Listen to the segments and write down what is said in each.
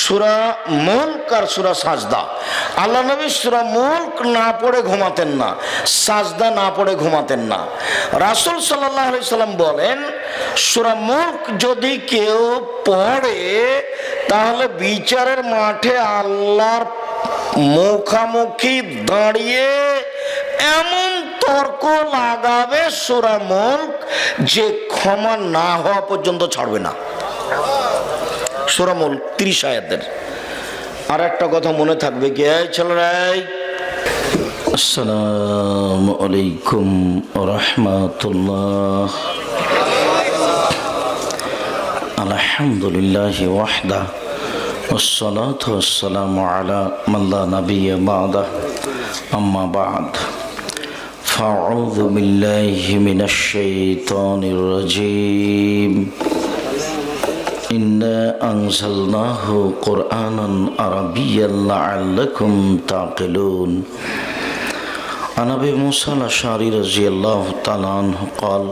সূরা মুলক আর সূরা সাজদা। আল্লাহ নবী সূরা মুলক না পড়ে ঘুমাতেন না, সাজদা না পড়ে ঘুমাতেন না। রাসূল সাল্লাল্লাহু আলাইহি সাল্লাম বলেন, সূরা মুলক যদি কেউ পড়ে তাহলে বিচারের মাঠে আল্লাহর মুখামুখি দাঁড়িয়ে এমন তর্ক লাগাবে সূরা মুলক যে ক্ষমা না হওয়া পর্যন্ত ছাড়বে না। সূরা মুলক 30 আয়াতের। আর একটা কথা মনে থাকবে কি, এই ছেলেরা, আসসালামু আলাইকুম ওয়া রাহমাতুল্লাহ। আলহামদুলিল্লাহি ওয়াহদা والصلاة والسلام على من لا نبي بعده أما بعد فأعوذ بالله من الشيطان الرجيم إنا أنزلناه قرآنا عربيا لعلكم تعقلون. عن أبي موسى الأشعري رضي الله تعالى عنه قال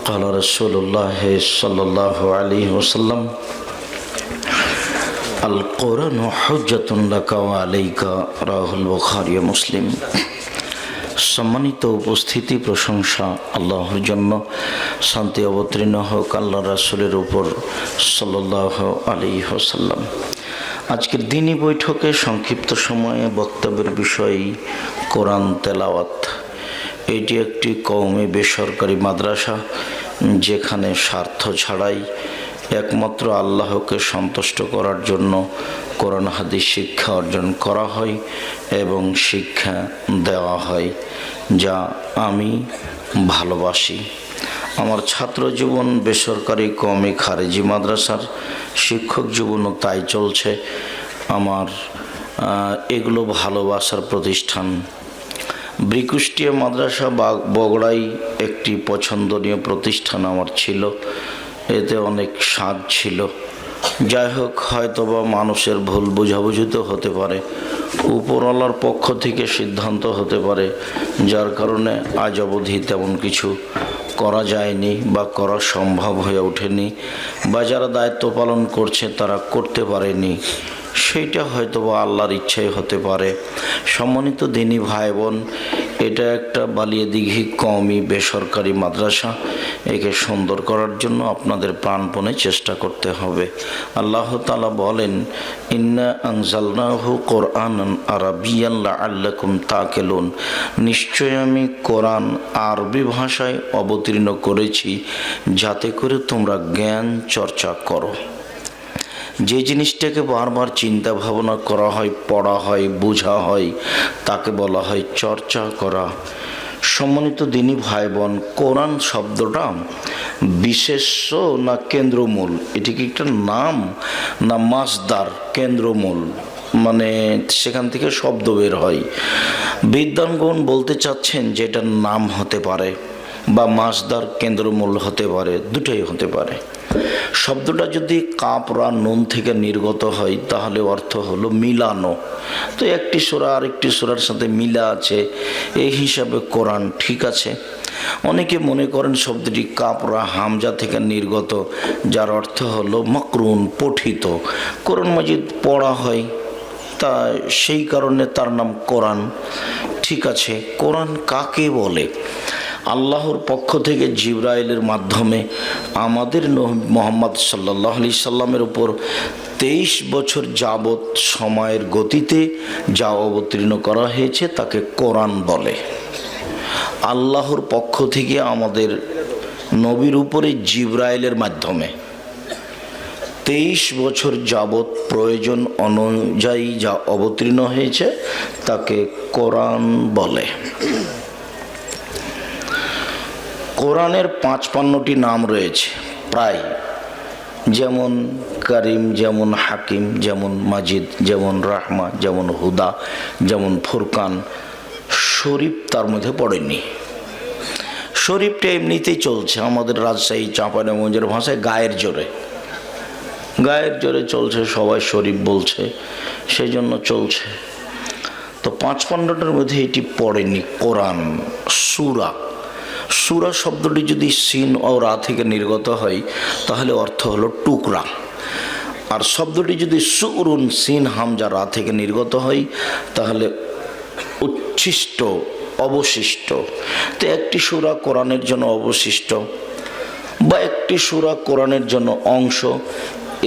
قال رسول الله صلى الله عليه وسلم আল কোরআন হুজ্জাতুন লাকা ওয়া আলাইকা, রাওয়াহুল বুখারী ও মুসলিম। সম্মানিত উপস্থিতি, প্রশংসা আল্লাহর জন্য, শান্তি অবতীর্ণ হোক আল্লাহ রাসূলের উপর সাল্লাল্লাহু আলাইহি ওয়াসাল্লাম। আজকের দিনী বৈঠকে সংক্ষিপ্ত সময়ে বক্তব্যের বিষয় কোরআন তেলাওয়াত। এটি একটি কওমি বেসরকারি মাদ্রাসা যেখানে স্বার্থ ছাড়াই একমাত্র আল্লাহকে সন্তুষ্ট করার জন্য কোরআন হাদিস শিক্ষা অর্জন করা হয় এবং শিক্ষা দেওয়া হয়, যা আমি ভালোবাসি। আমার ছাত্র জীবন বেসরকারি কওমি খারেজি মাদ্রাসার, শিক্ষক জীবনও তাই চলছে। আমার এগুলো ভালোবাসার প্রতিষ্ঠান। ব্রিকুষ্টিয়া মাদ্রাসা বগুড়াই একটি পছন্দনীয় প্রতিষ্ঠান আমার ছিল। এতে অনেক স্বাদ ছিল। যাই হোক, হয়তোবা মানুষের ভুল বোঝাবুঝিতে হতে পারে, উপরওয়ালার পক্ষ থেকে সিদ্ধান্ত হতে পারে, যার কারণে আজ অবধি তেমন কিছু করা যায়নি বা করা সম্ভব হয়ে ওঠেনি, বা যারা দায়িত্ব পালন করছে তারা করতে পারেনি। সেইটা হয়তোবা আল্লাহর ইচ্ছাই হতে পারে। সম্মানিত দিনী ভাই বোন, এটা একটা বালিয়াদিঘি কওমি বেসরকারি মাদ্রাসা। একে সুন্দর করার জন্য আপনাদের প্রাণপণে চেষ্টা করতে হবে। আল্লাহ তাআলা বলেন, ইন্না আনজালনাহু কোরআনান আরাবিয়ান লাআল্লাকুম তাকিলুন। নিশ্চয় আমি কোরআন আরবি ভাষায় অবতীর্ণ করেছি যাতে করে তোমরা জ্ঞান চর্চা করো। যে জিনিসটাকে বারবার চিন্তা ভাবনা করা হয়, পড়া হয়, বোঝা হয়, তাকে বলা হয় চর্চা করা। সম্মানিত দিনী ভাই বোন, কোরআন শব্দটা বিশেষ্য না কেন্দ্রমূল? এটি কি একটা নাম না মাসদার? কেন্দ্রমূল মানে সেখান থেকে শব্দ বের হয়। বিদ্বানগণ বলতে চাচ্ছেন যে এটার নাম হতে পারে বা মাসদার কেন্দ্রমূল হতে পারে, দুটোই হতে পারে। শব্দটা যদি কাপ রা নুন থেকে নির্গত হয় তাহলে অর্থ হলো মিলানো। তো একটি সূরা আরেকটি সূরার সাথে মিলা আছে, এই হিসাবে কোরআন ঠিক আছে। অনেকে মনে করেন শব্দটি কাপ রা হামজা থেকে নির্গত, যার অর্থ হলো মাকরুন, পঠিত। কোরআন মাজিদ পড়া হয়, তা সেই কারণে তার নাম কোরআন। ঠিক আছে, কোরআন কাকে বলে? আল্লাহর পক্ষ থেকে জিবরাইলের মাধ্যমে আমাদের নবী মুহাম্মদ সাল্লাল্লাহু আলাইহি সাল্লামের উপর 23 বছর যাবৎ সময়ের গতিতে যা অবতীর্ণ করা হয়েছে তাকে কোরআন বলে। আল্লাহর পক্ষ থেকে আমাদের নবীর উপরে জিবরাইলের মাধ্যমে 23 বছর যাবৎ প্রয়োজন অনুযায়ী যা অবতীর্ণ হয়েছে তাকে কোরআন বলে। কোরআনের 55টি নাম রয়েছে প্রায়, যেমন করিম, যেমন হাকিম, যেমন মাজিদ, যেমন রাহমা, যেমন হুদা, যেমন ফুরকান। শরীফ তার মধ্যে পড়েনি। শরীফটা এমনিতেই চলছে আমাদের রাজশাহী চাঁপাইনবাবগঞ্জের ভাষায় গায়ের জোরে, গায়ের জোরে চলছে, সবাই শরীফ বলছে, সেই জন্য চলছে। তো 55টার মধ্যে এটি পড়েনি কোরআন। সূরা, সূরা শব্দটি যদি সিন ও রা থেকে নির্গত হয় তাহলে অর্থ হলো টুকরা। আর শব্দটি যদি সুরুন সিন হামজা রা থেকে নির্গত হয় তাহলে উচ্ছিষ্ট, অবশিষ্ট। তো একটি সূরা কোরআনের জন্য অবশিষ্ট বা একটি সূরা কোরআনের জন্য অংশ,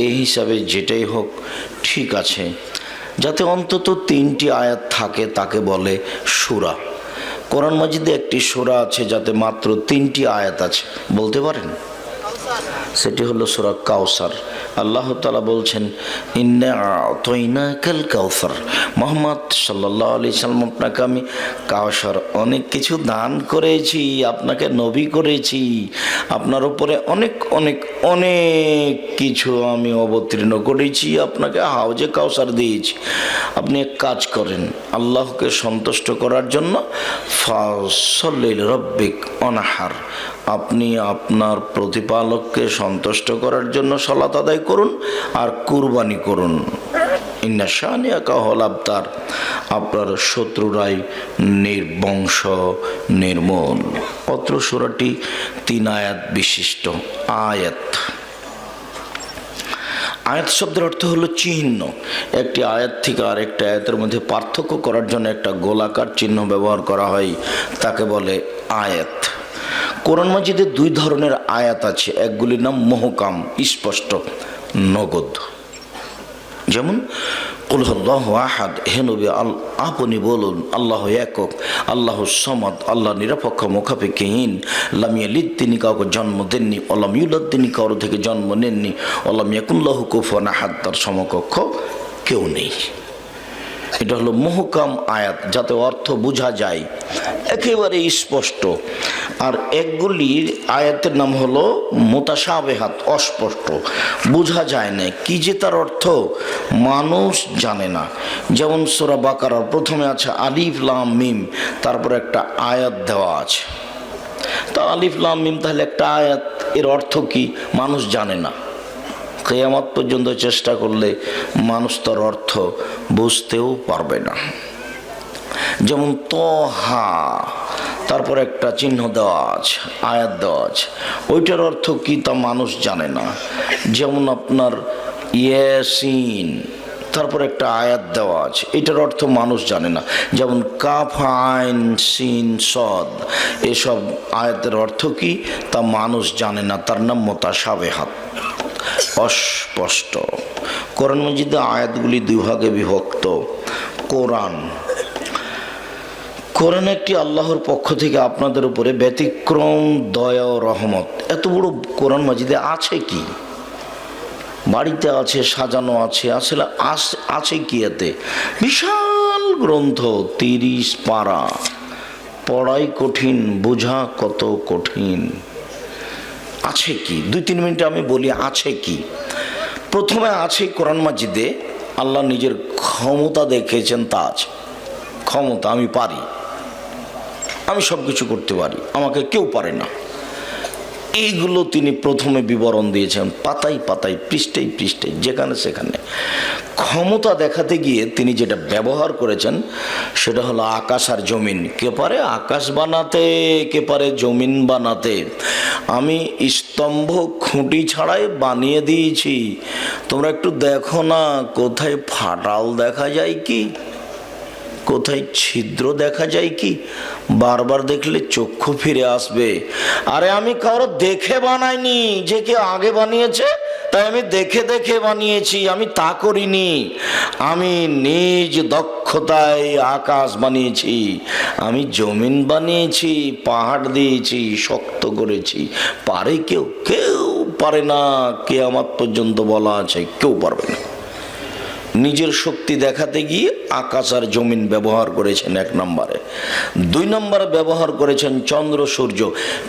এই হিসাবে যেটাই হোক ঠিক আছে। যাতে অন্তত 3টি আয়াত থাকে তাকে বলে সূরা। কোরআন মাজিদে একটি সূরা আছে যাতে মাত্র 3টি আয়াত আছে, বলতে পারেন? সেটি হলো সূরা কাউসার। আল্লাহ তাআলা বলছেন, ইন্না আ'তাইনাকাল কাউসার। মুহাম্মদ সাল্লাল্লাহু আলাইহি সাল্লাম, আপনাকে আমি কাউসার, অনেক কিছু দান করেছি, আপনাকে নবী করেছি, আপনার উপরে অনেক অনেক অনেক কিছু আমি অবতীর্ণ করেছি, আপনাকে হাউজে কাউসার দিয়েছি। আপনি এক কাজ করেন, আল্লাহকে সন্তুষ্ট করার জন্য ফাসল্লি লিরাব্বিক ওয়ানহার, আপনি আপনার প্রতিপালককে সন্তুষ্ট করার জন্য সালাত আদায় করুন আর কুরবানি করুন। ইন্না শানিয়াকা হুয়াল আবতার, আপনার শত্রুরাই নির্বংশ, নির্মূল। অত্র সূরাটি 3 আয়াত বিশিষ্ট। আয়াত আয়াত শব্দের অর্থ হলো চিহ্ন। একটি আয়াত থেকে আরেকটা আয়াতের মধ্যে পার্থক্য করার জন্য একটা গোলাকার চিহ্ন ব্যবহার করা হয়, তাকে বলে আয়াত। কোরআন মাজিদে 2 ধরনের আয়াত আছে। একগুলির নাম মুহকাম, স্পষ্ট, নগদ। যেমন কুল হুয়াল্লাহু আহাদ, হে নবী আপনি বলুন আল্লাহ একক, আল্লাহ সমাদ, আল্লাহ নিরপেক্ষ, মুখাপেক্ষীহীন, লাম ইয়ালিদ, তিনি কাউকে জন্ম দেননি, ওয়ালাম ইউলাদ, তিনি কারো থেকে জন্ম নেননি, ওয়ালাম ইয়াকুন লাহু কুফুয়ান আহাদ, তার সমকক্ষ কেউ নেই। এটা হলো মুহকাম আয়াত, যাতে অর্থ বোঝা যায়, একেবারে স্পষ্ট। আর একগুলির আয়াতের নাম হলো মুতাশাবিহাত, অস্পষ্ট, বোঝা যায় না কি যে তার অর্থ, মানুষ জানে না। যেমন সূরা বাকারার প্রথমে আছে আলিফ লাম মিম, তারপর একটা আয়াত দেওয়া আছে। তো আলিফ লাম মিম তাহলে একটা আয়াত, এর অর্থ কি মানুষ জানে না। কিয়ামত পর্যন্ত চেষ্টা করলে মানুষ তার অর্থ বুঝতেও পারবে না। যেমন তহা, তারপর একটা চিহ্ন দেওয়া আছে, আয়াত দেওয়া আছে, ওইটার অর্থ কি তা মানুষ জানে না। যেমন আপনার ইয়াসিন, তারপর একটা আয়াত দেওয়া আছে, এটার অর্থ মানুষ জানে না। যেমন কাফ আইন সিন সদ, এসব আয়াতের অর্থ কি তা মানুষ জানে না, তার নাম মুতাশাবিহাত, অস্পষ্ট। কোরআন মাজিদে আয়াতগুলি 2 ভাগে বিভক্ত। কোরআন একটি আল্লাহর পক্ষ থেকে আপনাদের উপরে ব্যতিক্রম দয়া ও রহমত। এত বড় কোরআন মাজিদে আছে কি? বাড়িতে আছে, সাজানো আছে, আসলে আছে কি এতে? বিশাল গ্রন্থ, 30 পারা, পড়াই কঠিন, বোঝা কত কঠিন। আছে কি? 2-3 মিনিটে আমি বলি আছে কি। প্রথমে আছে কোরআন মাজিদে আল্লাহ নিজের ক্ষমতা দেখিয়েছেন, তা আছে। ক্ষমতা, আমি পারি, আমি সব কিছু করতে পারি, আমাকে কেউ পারে না, এইগুলো তিনি প্রথমে বিবরণ দিয়েছেন, পাতায় পাতায়, পৃষ্ঠায় পৃষ্ঠায়, যেখানে সেখানে। ক্ষমতা দেখাতে গিয়ে তিনি যেটা ব্যবহার করেছেন সেটা হলো আকাশ আর জমিন। কে পারে আকাশ বানাতে, কে পারে জমিন বানাতে? আমি স্তম্ভ খুঁটি ছাড়াই বানিয়ে দিয়েছি, তোমরা একটু দেখো না কোথায় ফাটাল দেখা যায় কি, কোথায় ছিদ্র দেখা যায় কি? বারবার দেখলে চক্ষু ফিরে আসবে। আরে আমি কারো দেখে বানাইনি, যে কেউ আগে বানিয়েছে তাই আমি দেখে দেখে বানিয়েছি, আমি তা করিনি। আমি নিজ দক্ষতায় আকাশ বানিয়েছি, আমি জমিন বানিয়েছি, পাহাড় দিয়েছি, শক্ত করেছি। পারে কেউ? কেউ পারে না। কিয়ামত পর্যন্ত বলা আছে কেউ পারবে না। নিজের শক্তি দেখাতে গিয়ে আকাশ আর জমিন ব্যবহার করেছেন 1 নম্বরে। 2 নম্বরে ব্যবহার করেছেন চন্দ্র সূর্য,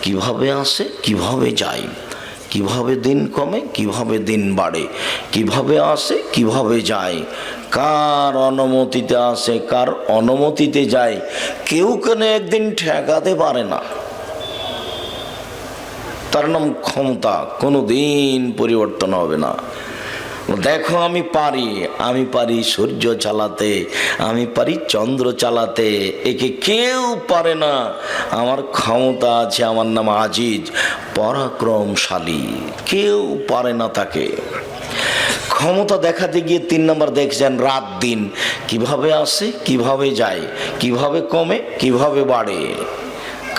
কিভাবে আসে, কিভাবে যায়, কিভাবে দিন কমে, কিভাবে দিন বাড়ে, কিভাবে আসে, কিভাবে যায়, কার অনুমতিতে আসে, কার অনুমতিতে যায়, কেউ কেন একদিন ঠেকাতে পারে না। তার নাম ক্ষমতা, কোনো দিন পরিবর্তন হবে না। দেখো আমি পারি সূর্য চালাতে, আমি পারি চন্দ্র চালাতে, একে কেউ পারে না। আমার ক্ষমতা আছে, আমার নাম আজিজ, পরাক্রমশালী, কেউ পারে না তাকে। ক্ষমতা দেখাতে গিয়ে 3 নম্বর দেখছেন রাত দিন কিভাবে আসে, কিভাবে যায়, কিভাবে কমে, কিভাবে বাড়ে।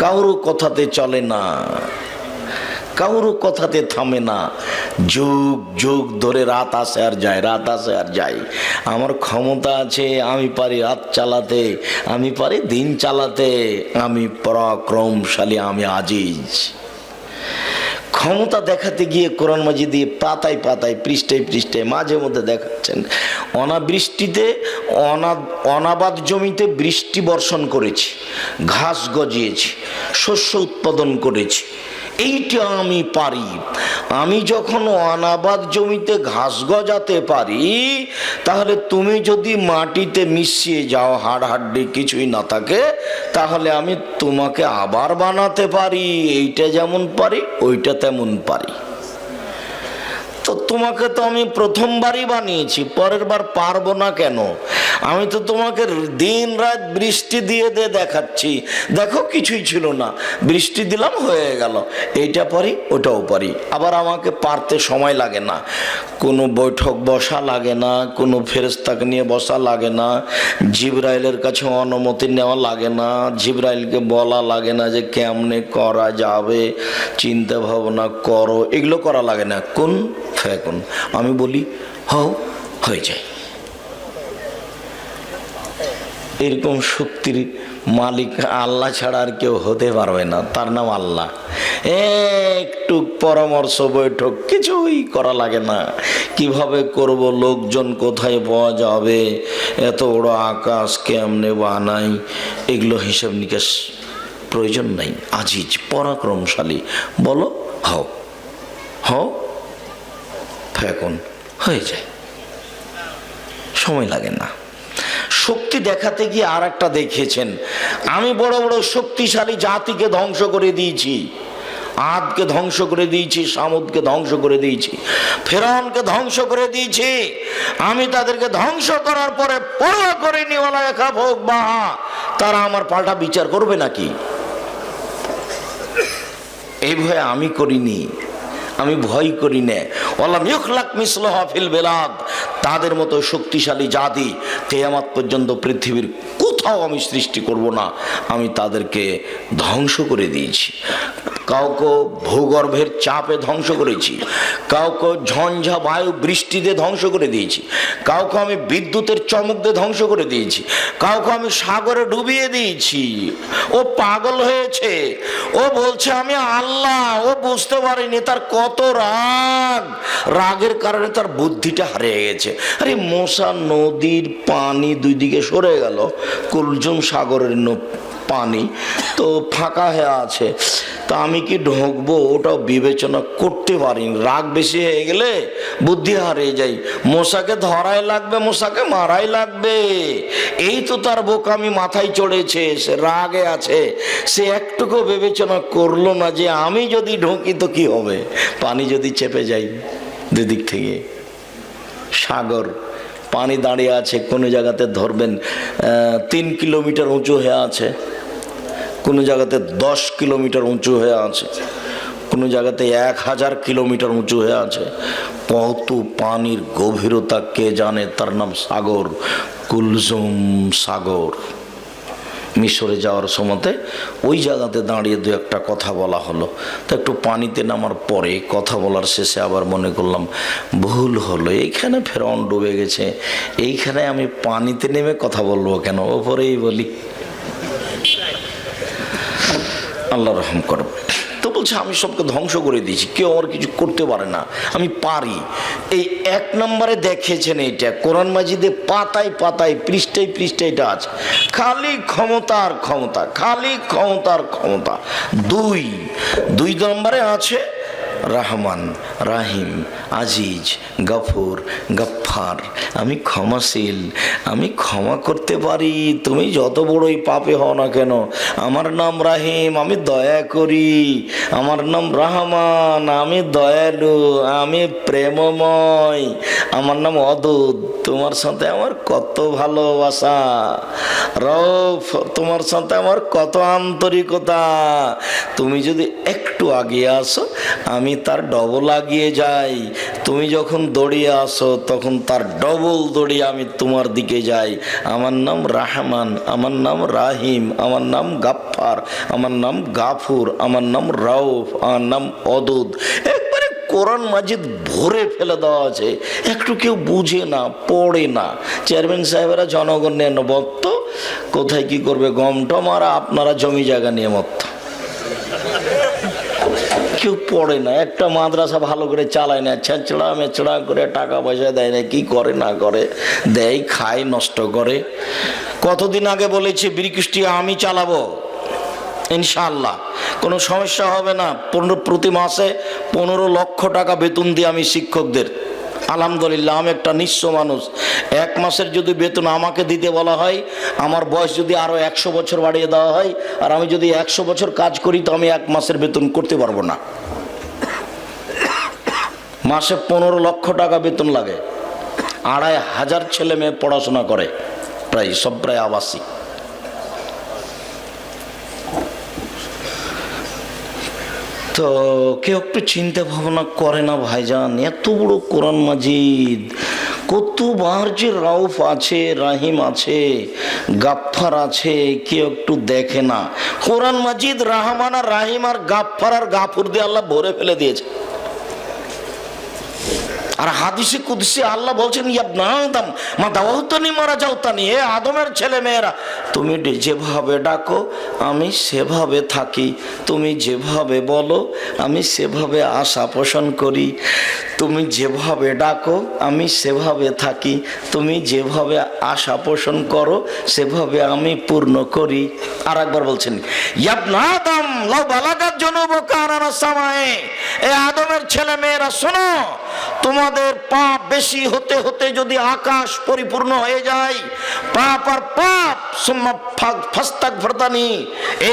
কারো কথাতে চলে না, কারো কথাতে থামে না। যুগ যুগ ধরে রাত আসে আর যায়, রাত আসে আর যায়। আমার ক্ষমতা আছে, আমি পারি রাত চালাতে, আমি পারি দিন চালাতে, আমি পরাক্রমশালী, আমি আজিজ। ক্ষমতা দেখাতে গিয়ে কোরআন মাজিদ দিয়ে পাতায় পাতায়, পৃষ্ঠায় পৃষ্ঠায় মাঝে মধ্যে দেখাচ্ছেন অনাবৃষ্টিতে, অনাবাদ জমিতে বৃষ্টি বর্ষণ করেছি, ঘাস গজিয়েছি, শস্য উৎপাদন করেছি, এইটা আমি পারি। আমি যখন অনাবাদ জমিতে ঘাস গজাতে পারি, তাহলে তুমি যদি মাটিতে মিশিয়ে যাও, হাড় হাড্ডি কিছুই না থাকে, তাহলে আমি তোমাকে আবার বানাতে পারি। এইটা যেমন পারি, ওইটা তেমন পারি। তো তোমাকে তো আমি প্রথমবারই বানিয়েছি, পরের বার পারবো না কেন? আমি তো তোমাকে দিন রাত বৃষ্টি দিয়ে দিয়ে দেখাচ্ছি, দেখো কিছুই ছিল না, বৃষ্টি দিলাম হয়ে গেল। এইটা পারি, ওটাও পারি। আবার আমাকে পারতে সময় লাগে না, কোনো বৈঠক বসা লাগে না, কোনো ফেরেশতাকে নিয়ে বসা লাগে না, জিবরাইলের কাছে অনুমতি নেওয়া লাগে না, জিবরাইলকে বলা লাগে না যে কেমনে করা যাবে, চিন্তা ভাবনা করো, এগুলো করা লাগে না। কোন ফেকুন, আমি বলি হও, হয়ে যায়। এরকম শক্তির মালিক আল্লাহ ছাড়া আর কেউ হতে পারবে না, তার নাম আল্লাহ। একটু পরামর্শ বৈঠক কিছুই করা লাগে না। কিভাবে করব, লোকজন কোথায় পাওয়া যাবে, এত বড় আকাশ কেমনে বানাই, এগুলো হিসাব নিকাশ প্রয়োজন নাই। আজিজ, পরাক্রমশালী, বলো হও, হও, ফেকুন, হয়ে যায়, সময় লাগে না। শক্তি দেখাতে গিয়ে আর একটা দেখিয়েছেন, আমি বড় বড় শক্তিশালী জাতিকে ধ্বংস করে দিয়েছি। আদকে ধ্বংস করে দিয়েছি, সামুদকে ধ্বংস করে দিয়েছি, ফেরাউনকে ধ্বংস করে দিয়েছি। আমি তাদেরকে ধ্বংস করার পরে পরোয়া করিনি, ওয়ালা ইয়াখাফু উকবাহা, তারা আমার পাল্টা বিচার করবে নাকি, এই ভয়ে আমি করিনি, আমি ভয় করি না। ওয়ালাম ইউখলাক মিসলুহা ফিল বিলাদ, তাদের মতো শক্তিশালী জাতি কিয়ামত পর্যন্ত পৃথিবীর কোথাও আমি সৃষ্টি করব না। আমি তাদেরকে ধ্বংস করে দিয়েছি। কাউকে ভূগর্ভের চাপে ধ্বংস করেছি, কাউকে ঝঞ্ঝা বায়ু বৃষ্টিতে ধ্বংস করে দিয়েছি, কাউকে আমি বিদ্যুতের চমক দিয়ে ধ্বংস করে দিয়েছি, কাউকে আমি সাগরে ডুবিয়ে দিয়েছি। ও পাগল হয়েছে, ও বলছে আমি আল্লাহ, ও বুঝতে পারিনি তার কত রাগ, রাগের কারণে তার বুদ্ধিটা হারিয়ে গেছে। আরে মোসা নদীর পানি দুই দিকে সরে গেল, কুলজুম সাগরের পানি তো ফাঁকা হয়ে আছে, তা আমি কি ঢুকবো ওটাও বিবেচনা করতে পারিনি। রাগ বেশি হয়ে গেলে বুদ্ধি হারিয়ে যাই, মশাকে ধরাই লাগবে, মশাকে মারাই লাগবে, এই তো তার বোকামি মাথায় চড়েছে, সে রাগে আছে। সে একটুকু বিবেচনা করলো না যে আমি যদি ঢুকি তো কি হবে, পানি যদি চেপে যাই দুদিক থেকে। সাগর পানি দাঁড়িয়ে আছে, কোনো জায়গাতে ধরবেন 3 কিলোমিটার উঁচু হয়ে আছে, কোনো জায়গাতে 10 কিলোমিটার উঁচু হয়ে আছে, কোনো জায়গাতে 1000 কিলোমিটার উঁচু হয়ে আছে। কত পানির গভীরতা কে জানে, তার নাম সাগর, কুলজুম সাগর। মিশরে যাওয়ার সময়তে ওই জায়গাতে দাঁড়িয়ে দু একটা কথা বলা হলো, তো একটু পানিতে নামার পরে কথা বলার শেষে আবার মনে করলাম ভুল হলো, এইখানে ফেরাউন ডুবে গেছে, এইখানে আমি পানিতে নেমে কথা বলবো কেন, ওপরেই বলি। আল্লাহ রহম করো। তো বলছে আমি সবকে ধ্বংস করে দিয়েছি, কেউ আমার কিছু করতে পারে না, আমি পারি। এই 1 নম্বরে দেখেছেন, এইটা কোরআন মাজিদে পাতায় পাতায়, পৃষ্ঠায় পৃষ্ঠায় এটা আছে, খালি ক্ষমতা আর ক্ষমতা, খালি ক্ষমতা আর ক্ষমতা। 2 নম্বরে আছে রহমান, রাহিম, আজিজ, গফুর, গফফার, আমি ক্ষমাশীল, আমি ক্ষমা করতে পারি, তুমি যত বড়ই পাপে হও না কেন। আমার নাম রাহিম, আমি দয়া করি। আমার নাম রহমান, আমি দয়ালু, আমি প্রেমময়। আমার নাম অদূত, তোমার সাথে আমার কত ভালোবাসা। রউফ, তোমার সাথে আমার কত আন্তরিকতা। তুমি যদি একটু আগে আসো, আমি আমি তার ডবল আগিয়ে যাই। তুমি যখন দৌড়িয়ে আসো তখন তার ডবল দৌড়িয়ে আমি তোমার দিকে যাই। আমার নাম রাহমান, আমার নাম রাহিম, আমার নাম গাফফার, আমার নাম গাফুর, আমার নাম রাউফ, আমার নাম অদুদ। একবারে কোরআন মাজিদ ভরে ফেলে দেওয়া আছে, একটু কেউ বুঝে না, পড়ে না। চেয়ারম্যান সাহেবেরা জনগণ নিয়ে মত্ত, কোথায় কি করবে গম টম, আর আপনারা জমি জায়গা নিয়ে মত্ত। কেউ পড়ে না, একটা মাদ্রাসা ভালো করে চালায় না, ছেঁচড়া মেচড়া করে টাকা পয়সা দেয় না, কি করে না করে, দেয় খায় নষ্ট করে। কতদিন আগে বলেছি বিরিকুষ্টি আমি চালাবো ইনশাআল্লাহ, কোনো সমস্যা হবে না। প্রতি মাসে 15 লক্ষ টাকা বেতন দিই আমি শিক্ষকদের। আলহামদুলিল্লাহ, আমি একটা নিঃস্ব মানুষ। 1 মাসের যদি বেতন আমাকে দিতে বলা হয়, আমার বয়স যদি আরো 100 বছর বাড়িয়ে দেওয়া হয়, আর আমি যদি 100 বছর কাজ করি, তো আমি 1 মাসের বেতন করতে পারবো না। মাসে 15 লক্ষ টাকা বেতন লাগে। 2500 ছেলে মেয়ে পড়াশোনা করে, প্রায় আবাসিক। তো কেউ একটু চিন্তা ভাবনা করে না ভাইজান, এত বড় কোরআন মাজিদ, কতবার যে রাউফ আছে, রাহিম আছে, গাফফার আছে, কেউ একটু দেখে না। কোরআন মাজিদ রাহমান আর রাহিম আর গাফফার আর গাফুর দিয়ে আল্লাহ ভরে ফেলে দিয়েছে। আর হাদিসে কুদসি আল্লাহ বলছেন, ইবনে আদম মা দাওতানি মারা যাওতানি, হে আদমের ছেলে মেয়েরা, তুমি যেভাবে ডাকো আমি সেভাবে থাকি, তুমি যেভাবে বলো আমি সেভাবে আশা পোষণ করি, তুমি যেভাবে ডাকো আমি সেভাবে থাকি, তুমি যেভাবে আশা পোষণ করো সেভাবে আমি পূর্ণ করি। আর একবার বলছেন, ইবনে আদম লাউ বালাগাত জুনুবুকা আনানা সামায়ে, এ আদমের ছেলে মেয়েরা শোনো, তোমাদের পাপ বেশি হতে হতে যদি আকাশ পরিপূর্ণ হয়ে যায়, পাপ আর পাপ, সুম্মা ফাস্তাগফিরতানি,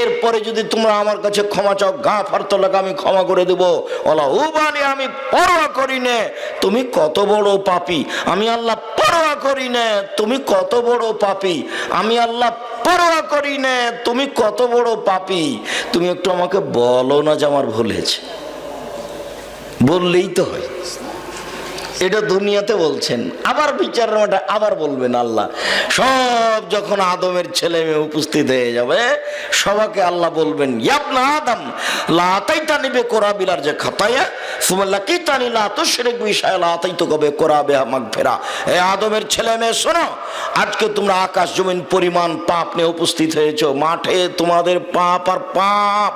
এরপরে যদি তোমরা আমার কাছে ক্ষমা চাও, গাফারতু লাকা, আমি ক্ষমা করে দেব, ওয়ালা উবালি, আমি পরোয়া করি না তুমি কত বড় পাপী, আমি আল্লাহ পরোয়া করি না তুমি কত বড় পাপী, আমি আল্লাহ পরোয়া করি না তুমি কত বড় পাপী। তুমি একটু আমাকে বলো না যে আমার ভুল হয়েছে, বললেই তো হয়। এটা দুনিয়াতে বলছেন, আবার বিচারের মাঠে আবার বলবেন আল্লাহ। সব যখন আদমের ছেলে মেয়ে উপস্থিত হয়ে যাবে, সবাইকে আল্লাহ বলবেন, ইবনে আদম লা আতাইতানি বিকুরাবিলার যে খাতায়া সুম্মা লাকিতানি লা তুশরিক বি শাইআ লা আতাইতুকা বিকুরাবিহা মাগফিরা। এই আদমের ছেলে মেয়ে শোনো, আজকে তোমরা আকাশ জমিন পরিমাণ পাপ নিয়ে উপস্থিত হয়েছো, মাঠে তোমাদের পাপ আর পাপ,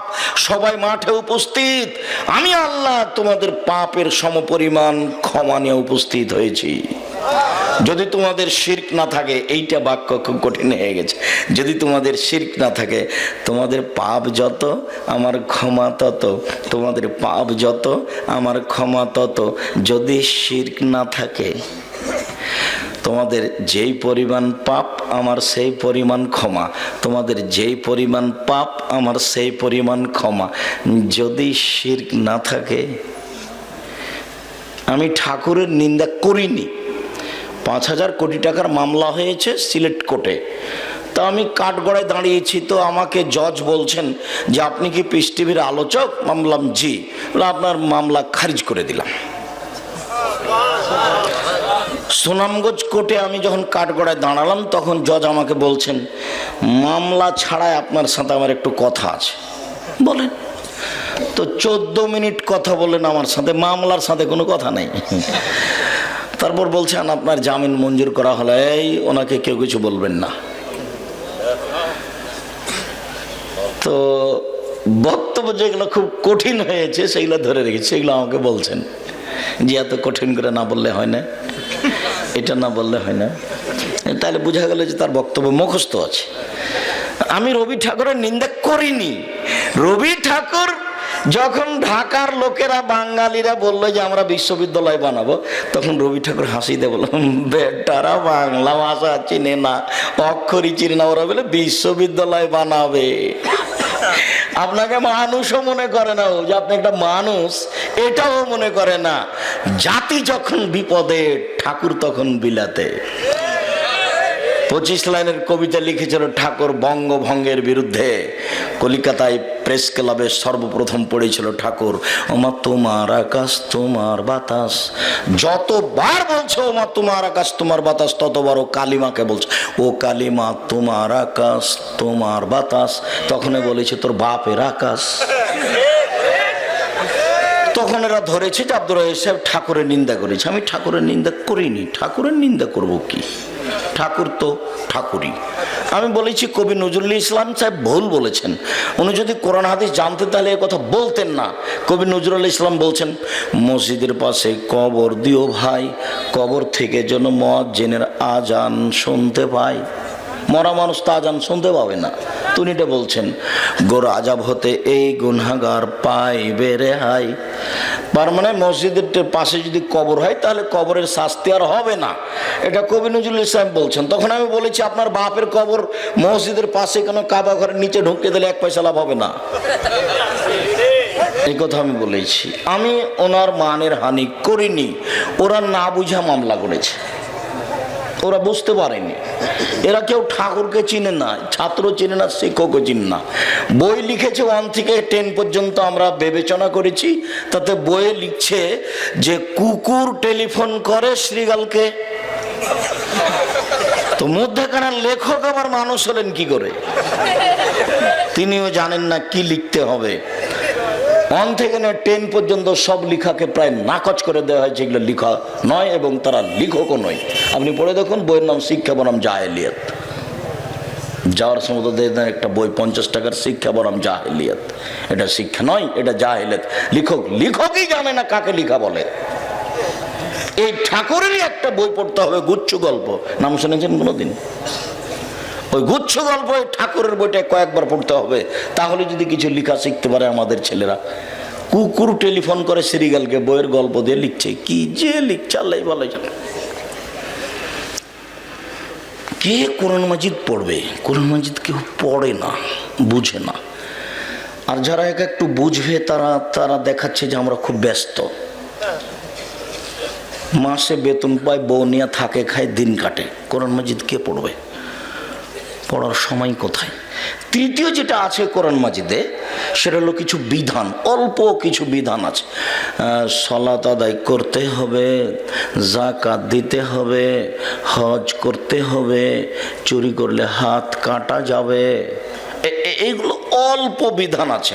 সবাই মাঠে উপস্থিত, আমি আল্লাহ তোমাদের পাপের সমপরিমাণ ক্ষমা নিয়ে উপস্থিত হয়েছি। যদি তোমাদের শিরক না থাকে, এইটা বাক্য খুব কঠিন হয়ে গেছে, যদি তোমাদের শিরক না থাকে, তোমাদের পাপ যত আমার ক্ষমা তত, তোমাদের পাপ যত আমার ক্ষমা তত। যদি শিরক না থাকে, তোমাদের যেই পরিমাণ পাপ আমার সেই পরিমাণ ক্ষমা, তোমাদের যেই পরিমাণ পাপ আমার সেই পরিমাণ ক্ষমা। যদি শিরক না থাকে, আমি ঠাকুরের নিন্দা করিনি। 5,000 কোটি টাকার মামলা হয়েছে সিলেট কোর্টে, তো আমি কাঠগড়ায় দাঁড়িয়েছি, তো আমাকে জজ বলছেন যে আপনি কি পিস টিভির আলোচক? বললাম জি। আপনার মামলা খারিজ করে দিলাম। সুনামগঞ্জ কোর্টে আমি যখন কাঠগড়ায় দাঁড়ালাম, তখন জজ আমাকে বলছেন, মামলা ছাড়াই আপনার সাথে আমার একটু কথা আছে। বলেন। তো 14 মিনিট কথা বলেন আমার সাথে, মামলার সাথে কোনো কথা নেই। তারপর বলছেন আপনার জামিন মঞ্জুর করা হলে ওনাকে কেউ কিছু বলবেন না। তো বক্তব্য যেগুলো খুব কঠিন হয়েছে সেগুলো ধরে রেখেছে, সেগুলো আমাকে বলছেন যে এত কঠিন করে না বললে হয় না, এটা না বললে হয় না। তাহলে বোঝা গেল যে তার বক্তব্য মুখস্থ আছে। আমি রবি ঠাকুরের নিন্দা করিনি। রবি ঠাকুর যখন ঢাকার লোকেরা বাঙালিরা বললো যে আমরা বিশ্ববিদ্যালয় বানাবো, তখন রবি ঠাকুর হাসি দিয়ে বলল, বেটারা বাংলা ভাষা চিনে না, অক্ষরই চিনে না, ওরা বলে বিশ্ববিদ্যালয় বানাবে। আপনাকে মানুষও মনে করে না যে আপনি একটা মানুষ, এটাও মনে করে না। জাতি যখন বিপদে, ঠাকুর তখন বিলাতে। 25 লাইনের কবিতা লিখেছিল ঠাকুর বঙ্গভঙ্গের বিরুদ্ধে। কলিকাতায় প্রেস ক্লাবে সর্বপ্রথম পড়েছিল ঠাকুর, ওমা তোমার আকাশ তোমার বাতাস। যতবার বলছে ওমা তোমার আকাশ তোমার বাতাস, ততবার ও কালিমাকে বলছে, ও কালিমা তোমার আকাশ তোমার বাতাস। তখনই বলেছে তোর বাপের আকাশ। তখন এরা ধরেছে যে আব্দুর রহিম সাহেব ঠাকুরের নিন্দা করেছে। আমি ঠাকুরের নিন্দা করিনি। ঠাকুরের নিন্দা করব কি? ঠাকুর তো ঠাকুরই। আমি বলেছি কবি নজরুল ইসলাম সাহেব ভুল বলেছেন। উনি যদি কোরআন হাদিস জানতেন তাহলে এ কথা বলতেন না। কবি নজরুল ইসলাম বলছেন, মসজিদের পাশে কবর দিও ভাই, কবর থেকে যেন মুয়াজ্জিনের আজান শুনতে পাই। মরা মানুষ তো আজান শুনতে পাবে না। তিনি এটা বলছেন, গোর আজাব হতে এই গুনাহগার পাইবে রেহাই। তার মানে মসজিদের পাশে যদি কবর হয় তাহলে কবরের শাস্তি আর হবে না। এটা কবি নজরুল ইসলাম বলছেন। তখন আমি বলেছি আপনার বাপের কবর মসজিদের পাশে কেন কাবা ঘরের নিচে ঢুকিয়ে দিলে 1 পয়সা লাভ হবে না। এই কথা আমি বলেছি। আমি ওনার মানের হানি করিনি। ওরা না বুঝা মামলা করেছে, ওরা বুঝতে পারেনি। এরা কেউ ঠাকুরকে চিনে না, ছাত্র চিনে না, শিক্ষকও চিনে না। বই লিখেছে 1 থেকে 10 পর্যন্ত আমরা বিবেচনা করেছি। তাতে বইয়ে লিখছে যে কুকুর টেলিফোন করে শ্রীগালকে। তো মধ্যখানের লেখক আবার মানুষ হলেন কি করে? তিনিও জানেন না কি লিখতে হবে। 1 থেকে 10 পর্যন্ত সব লেখাকে প্রায় নাকচ করে দেওয়া হয়েছে, এগুলো লেখা নয় এবং তারা লেখকও নয়। আপনি পড়ে দেখুন, বইয়ের নাম শিক্ষা বনাম জাহেলিয়াত। যাওয়ার সময় তো দেখেন একটা বই 50 টাকার, শিক্ষা বনাম জাহেলিয়াত। এটা শিক্ষা নয়, এটা জাহেলিয়াত। লেখকই জানে না কাকে লেখা বলে। এই ঠাকুরেরই একটা বই পড়তে হবে, গুচ্ছ গল্প। নাম শুনেছেন কোনোদিন? ওই গুচ্ছ গল্প ঠাকুরের বইটা কয়েকবার পড়তে হবে, তাহলে যদি কিছু লেখা শিখতে পারে আমাদের ছেলেরা। কুকুর টেলিফোন করে শ্রীগালকে বইয়ের গল্প দিয়ে লিখছে, কি যে লিখছে আল্লাহ ভালো জানে। কে কোরআন মাজিদ পড়বে? কোরআন মাজিদ কেউ পড়ে না, বুঝে না। আর যারা একটু বুঝবে তারা দেখাচ্ছে যে আমরা খুব ব্যস্ত। মাসে বেতন পায়, বউ নিয়ে থাকে, খায়, দিন কাটে। কোরআন মাজিদ কে পড়বে? পড়ার সময় কোথায়? তৃতীয় যেটা আছে কোরআন মাজিদে, সেটা হলো কিছু বিধান, অল্প কিছু বিধান আছে। সালাত আদায় করতে হবে, যাকাত দিতে হবে, হজ করতে হবে, চুরি করলে হাত কাটা যাবে। এইগুলো অল্প বিধান আছে।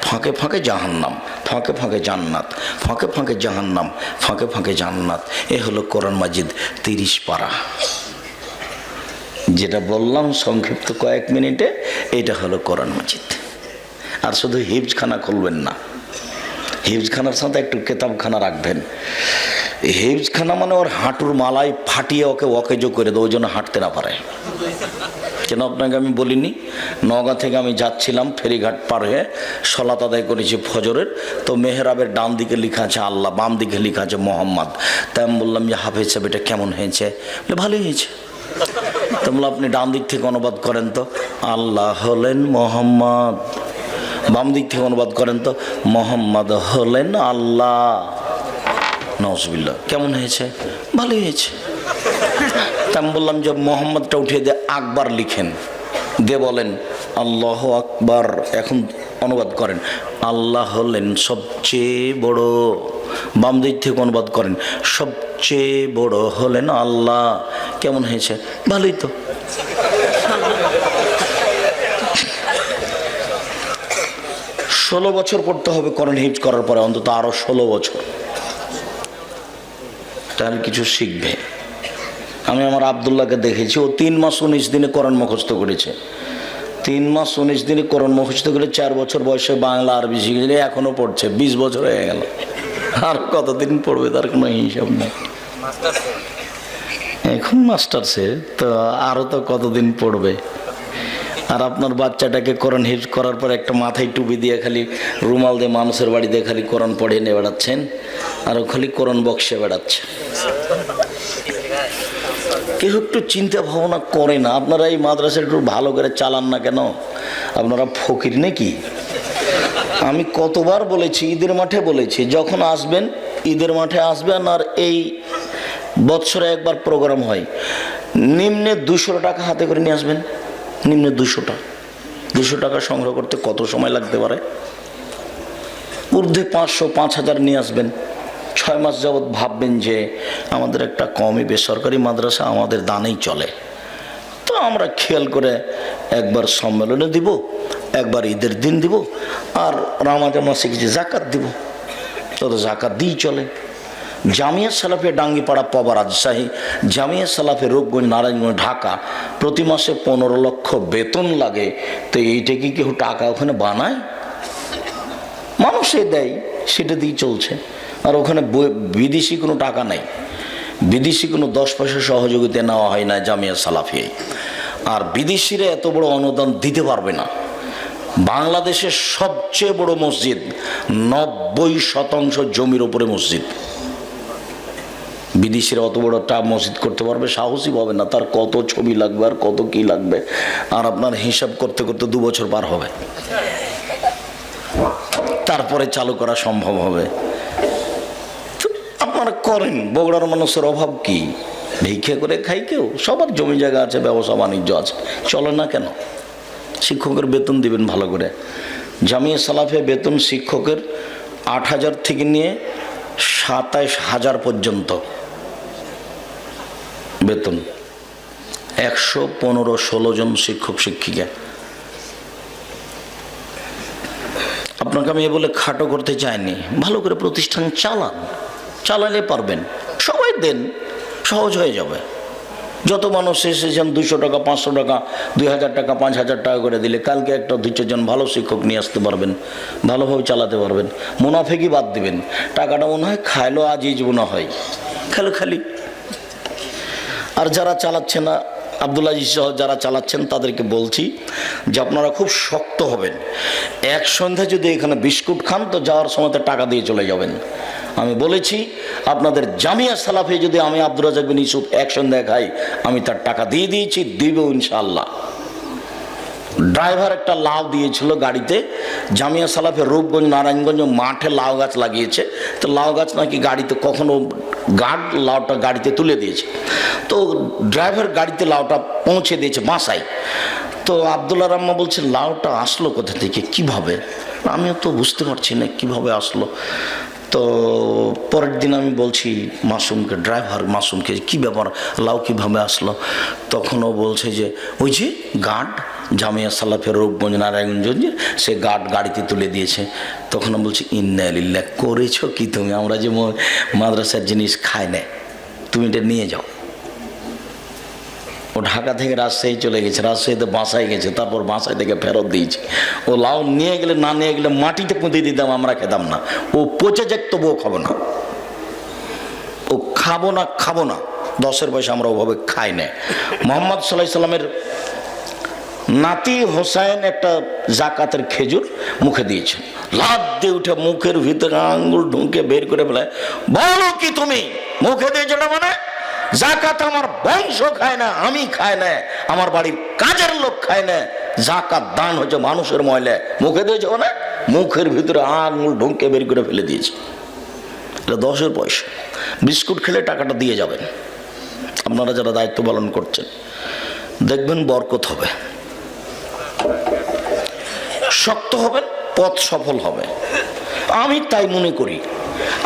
ফাঁকে ফাঁকে জাহান্নাম, ফাঁকে ফাঁকে জান্নাত, ফাঁকে ফাঁকে জাহান্নাম, ফাঁকে ফাঁকে জান্নাত। এ হলো কোরআন মাজিদ 30 পারা। যেটা বললাম সংক্ষিপ্ত কয়েক মিনিটে, এটা হলো কোরআন মাজিদ। আর শুধু হিফজখানা খুলবেন না, হিফজখানার সাথে একটু কেতাবখানা রাখবেন। হিফজখানা মানে ওর হাঁটুর মালায় ফাটিয়ে ওকে অকেজো করে দেয়, ওই জন্য হাঁটতে না পারে। কেন আপনাকে আমি বলিনি? নওগাঁ থেকে আমি যাচ্ছিলাম, ফেরিঘাট পার হয়ে সালাত আদায় করেছি ফজরের। তো মেহরাবের ডান দিকে লেখা আছে আল্লাহ, বাম দিকে লেখা আছে মোহাম্মদ। তাই আমি বললাম যে হাফেজ সাহেব এটা কেমন হয়েছে? ভালোই হয়েছে। তো বললাম আপনি ডান দিক থেকে অনুবাদ করেন তো, আল্লাহ হলেন মোহাম্মদ। বাম দিক থেকে অনুবাদ করেন তো, মোহাম্মদ হলেন আল্লাহ। নওয়াজবিল্লাহ। কেমন হয়েছে? ভালোই হয়েছে। তা আমি বললাম যে মোহাম্মদটা উঠিয়ে দিয়ে আকবার লিখেন, দিয়ে বলেন আল্লাহ আকবার। এখন অনুবাদ করেন, আল্লাহ হলেন সবচেয়ে বড়। বাম দিক থেকে অনুবাদ করেন, সবচেয়ে বড় হলেন আল্লাহ। কেমন হয়েছে? ভালোই তো। 16 বছর পড়তে হবে কোরআন হিফজ করার পরে, অন্তত আরো 16 বছর, তাহলে কিছু শিখবে। আমি আমার আব্দুল্লাহকে দেখেছি, ও 3 মাস 19 দিনে কোরআন মুখস্থ করেছে। 3 মাস 19 দিনে কোরআন মুখস্থ করে 4 বছর বয়সে বাংলা আরবি শিখেছে, এখনো পড়ছে। 20 বছর হয়ে গেল। আর কতদিন পড়বে তার কোনো হিসাব নেই। এখন মাস্টার্সে তো আরো তো কতদিন পড়বে। আর আপনার বাচ্চাটাকে কোরআন হিফজ করার পর একটা মাথায় টুপি দিয়ে খালি রুমাল দিয়ে মানুষের বাড়িতে খালি কোরআন পড়িয়ে নিয়ে বেড়াচ্ছেন, আর খালি কোরআন বক্সে বেড়াচ্ছে। কেউ একটু চিন্তা ভাবনা করে না। আপনারা এই মাদ্রাসা একটু ভালো করে চালান না কেন? আপনারা ফকির নাকি? আমি কতবার বলেছি, ঈদের মাঠে বলেছি, যখন আসবেন ঈদের মাঠে আসবেন। আর এই বৎসরে একবার প্রোগ্রাম হয়, নিম্নে 200 টাকা হাতে করে নিয়ে আসবেন। নিম্নে 200 টাকা সংগ্রহ করতে কত সময় লাগতে পারে? ঊর্ধ্বে 500 5000 নিয়ে আসবেন। 6 মাস যাবৎ ভাববেন যে আমাদের একটা কমই বেসরকারি মাদ্রাসা, আমাদের দানেই চলে, তো আমরা খেয়াল করে একবার সম্মেলনে দিব, একবার ঈদের দিন দিব, আর রমজান মাসে কিছু জাকাত দিব, তো জাকাত দিই চলে। জামিয়া সালাফে ডাঙ্গিপাড়া পবা রাজশাহী, জামিয়া সালাফে রূপগঞ্জ নারায়ণগঞ্জ ঢাকা প্রতি মাসে 15 লক্ষ বেতন লাগে। তো এইটা কি কেউ টাকা ওখানে বানায়? মানুষে দেয়, সেটা দিয়ে চলছে। আর ওখানে বিদেশি কোনো টাকা নাই, বিদেশি কোনো 10 পয়সা সহযোগিতা নেওয়া হয় না জামিয়া সালাফি। আর বিদেশিরা এত বড় অনুদান দিতে পারবে না। বাংলাদেশের সবচেয়ে বড় মসজিদ, 90% জমির উপরে মসজিদ। বিদেশিরা অত বড় একটা মসজিদ করতে পারবে? সাহসী হবে না। তার কত ছবি লাগবে আর কত কি লাগবে, আর আপনার হিসাব করতে করতে 2 বছর পার হবে, তারপরে চালু করা সম্ভব হবে। আপনারা করেন। বগুড়ার মানুষের অভাব কি? ভিক্ষে করে খাই কেউ? সবার জমি জায়গা আছে, ব্যবসা বাণিজ্য আছে, চলে না কেন? শিক্ষকের বেতন দিবেন ভালো করে। জামিয়া সালাফে বেতন শিক্ষকের 8,000 থেকে নিয়ে 27,000 পর্যন্ত বেতন। 115-16 জন শিক্ষক শিক্ষিকা। আপনাকে আমি বলে খাটো করতে চাইনি, ভালো করে প্রতিষ্ঠান চালান, চালালে পারবেন। সবাই দেন, সহজ হয়ে যাবে। যত মানুষ এসেছেন 200 টাকা 500 টাকা 2000 টাকা 5000 টাকা করে দিলে কালকে একটা 200 জন ভালো শিক্ষক নিয়ে আসতে পারবেন, ভালোভাবে চালাতে পারবেন। মুনাফেকি বাদ দিবেন। টাকাটা মনে হয় খাইলো আজিজ মনে হয়, খালি খালি। আর যারা চালাচ্ছে না, আব্দুল আজিজ সহ যারা চালাচ্ছেন তাদেরকে বলছি যে আপনারা খুব শক্ত হবেন। এক সন্ধ্যা যদি এখানে বিস্কুট খান তো যাওয়ার সময় টাকা দিয়ে চলে যাবেন। আমি বলেছি আপনাদের জামিয়া সালাফে যদি আমি আব্দুর রাজ্জাক বিন ইউসুফ এক সন্ধ্যা খাই, আমি তার টাকা দিয়ে দিয়েছি, দিব ইনশাআল্লাহ। ড্রাইভার একটা লাউ দিয়েছিল গাড়িতে, জামিয়া সালাফে রূপগঞ্জ নারায়ণগঞ্জ মাঠে লাউ গাছ লাগিয়েছে, তো লাউ গাছ নাকি গাড়িতে কখনো গার্ড লাউটা গাড়িতে তুলে দিয়েছে, তো ড্রাইভার গাড়িতে লাউটা পৌঁছে দিয়েছে বাসায়। তো আব্দুল্লাহ রাম্মা বলছে লাউটা আসলো কোথা থেকে, কিভাবে? আমিও তো বুঝতে পারছি না কিভাবে আসলো। তো পরের দিন আমি বলছি মাসুমকে, ড্রাইভার মাসুমকে, কি ব্যাপার, লাউ কিভাবে আসলো? তখনও বলছে যে ওই যে গার্ড জামিয়া সালাফের রূপগঞ্জ নারায়ণগঞ্জ, সে গার্ড গাড়িতে তুলে দিয়েছে। তখন বলছি ইন্না লিল্লাহ, করেছো কি তুমি? আমরা যে মাদ্রাসার জিনিস খাই না, তুমি এটা নিয়ে যাও। ও ঢাকা থেকে রাজশাহী চলে গেছে, রাজশাহীতে বাসায় গেছে, তারপর বাসায় থেকে ফেরত দিয়েছে। ও লাউ নিয়ে গেলে না নিয়ে গেলে মাটিতে পুঁতে দিতাম, আমরা খেতাম না। ও পচে যাক তবুও খাবো না, ও খাবো না 10 পয়সা আমরা ওভাবে খাই না। মোহাম্মদ সাল্লাল্লাহু আলাইহি সাল্লামের নাতি হোসাইন একটা জাকাতের খেজুর মুখে দিয়েছেন, লাফ দিয়ে উঠে মুখের ভিতরে আঙ্গুল ঢুকে বের করে বলে, বলো কি তুমি মুখে দিয়েছো না? মানে জাকাত আমার বংশ খায় না, আমি খায় না, আমার বাড়ির কাজের লোক খায় না, জাকাত দান হচ্ছে মানুষের ময়লা, মুখে দিয়েছে না? মুখের ভিতরে আঙুল ঢুকে বের করে ফেলে দিয়েছে। এটা 10 পয়সা। বিস্কুট খেলে টাকাটা দিয়ে যাবেন। আপনারা যারা দায়িত্ব পালন করছেন দেখবেন বরকত হবে, শক্ত হবেন, পথ সফল হবে। আমি তাই মনে করি।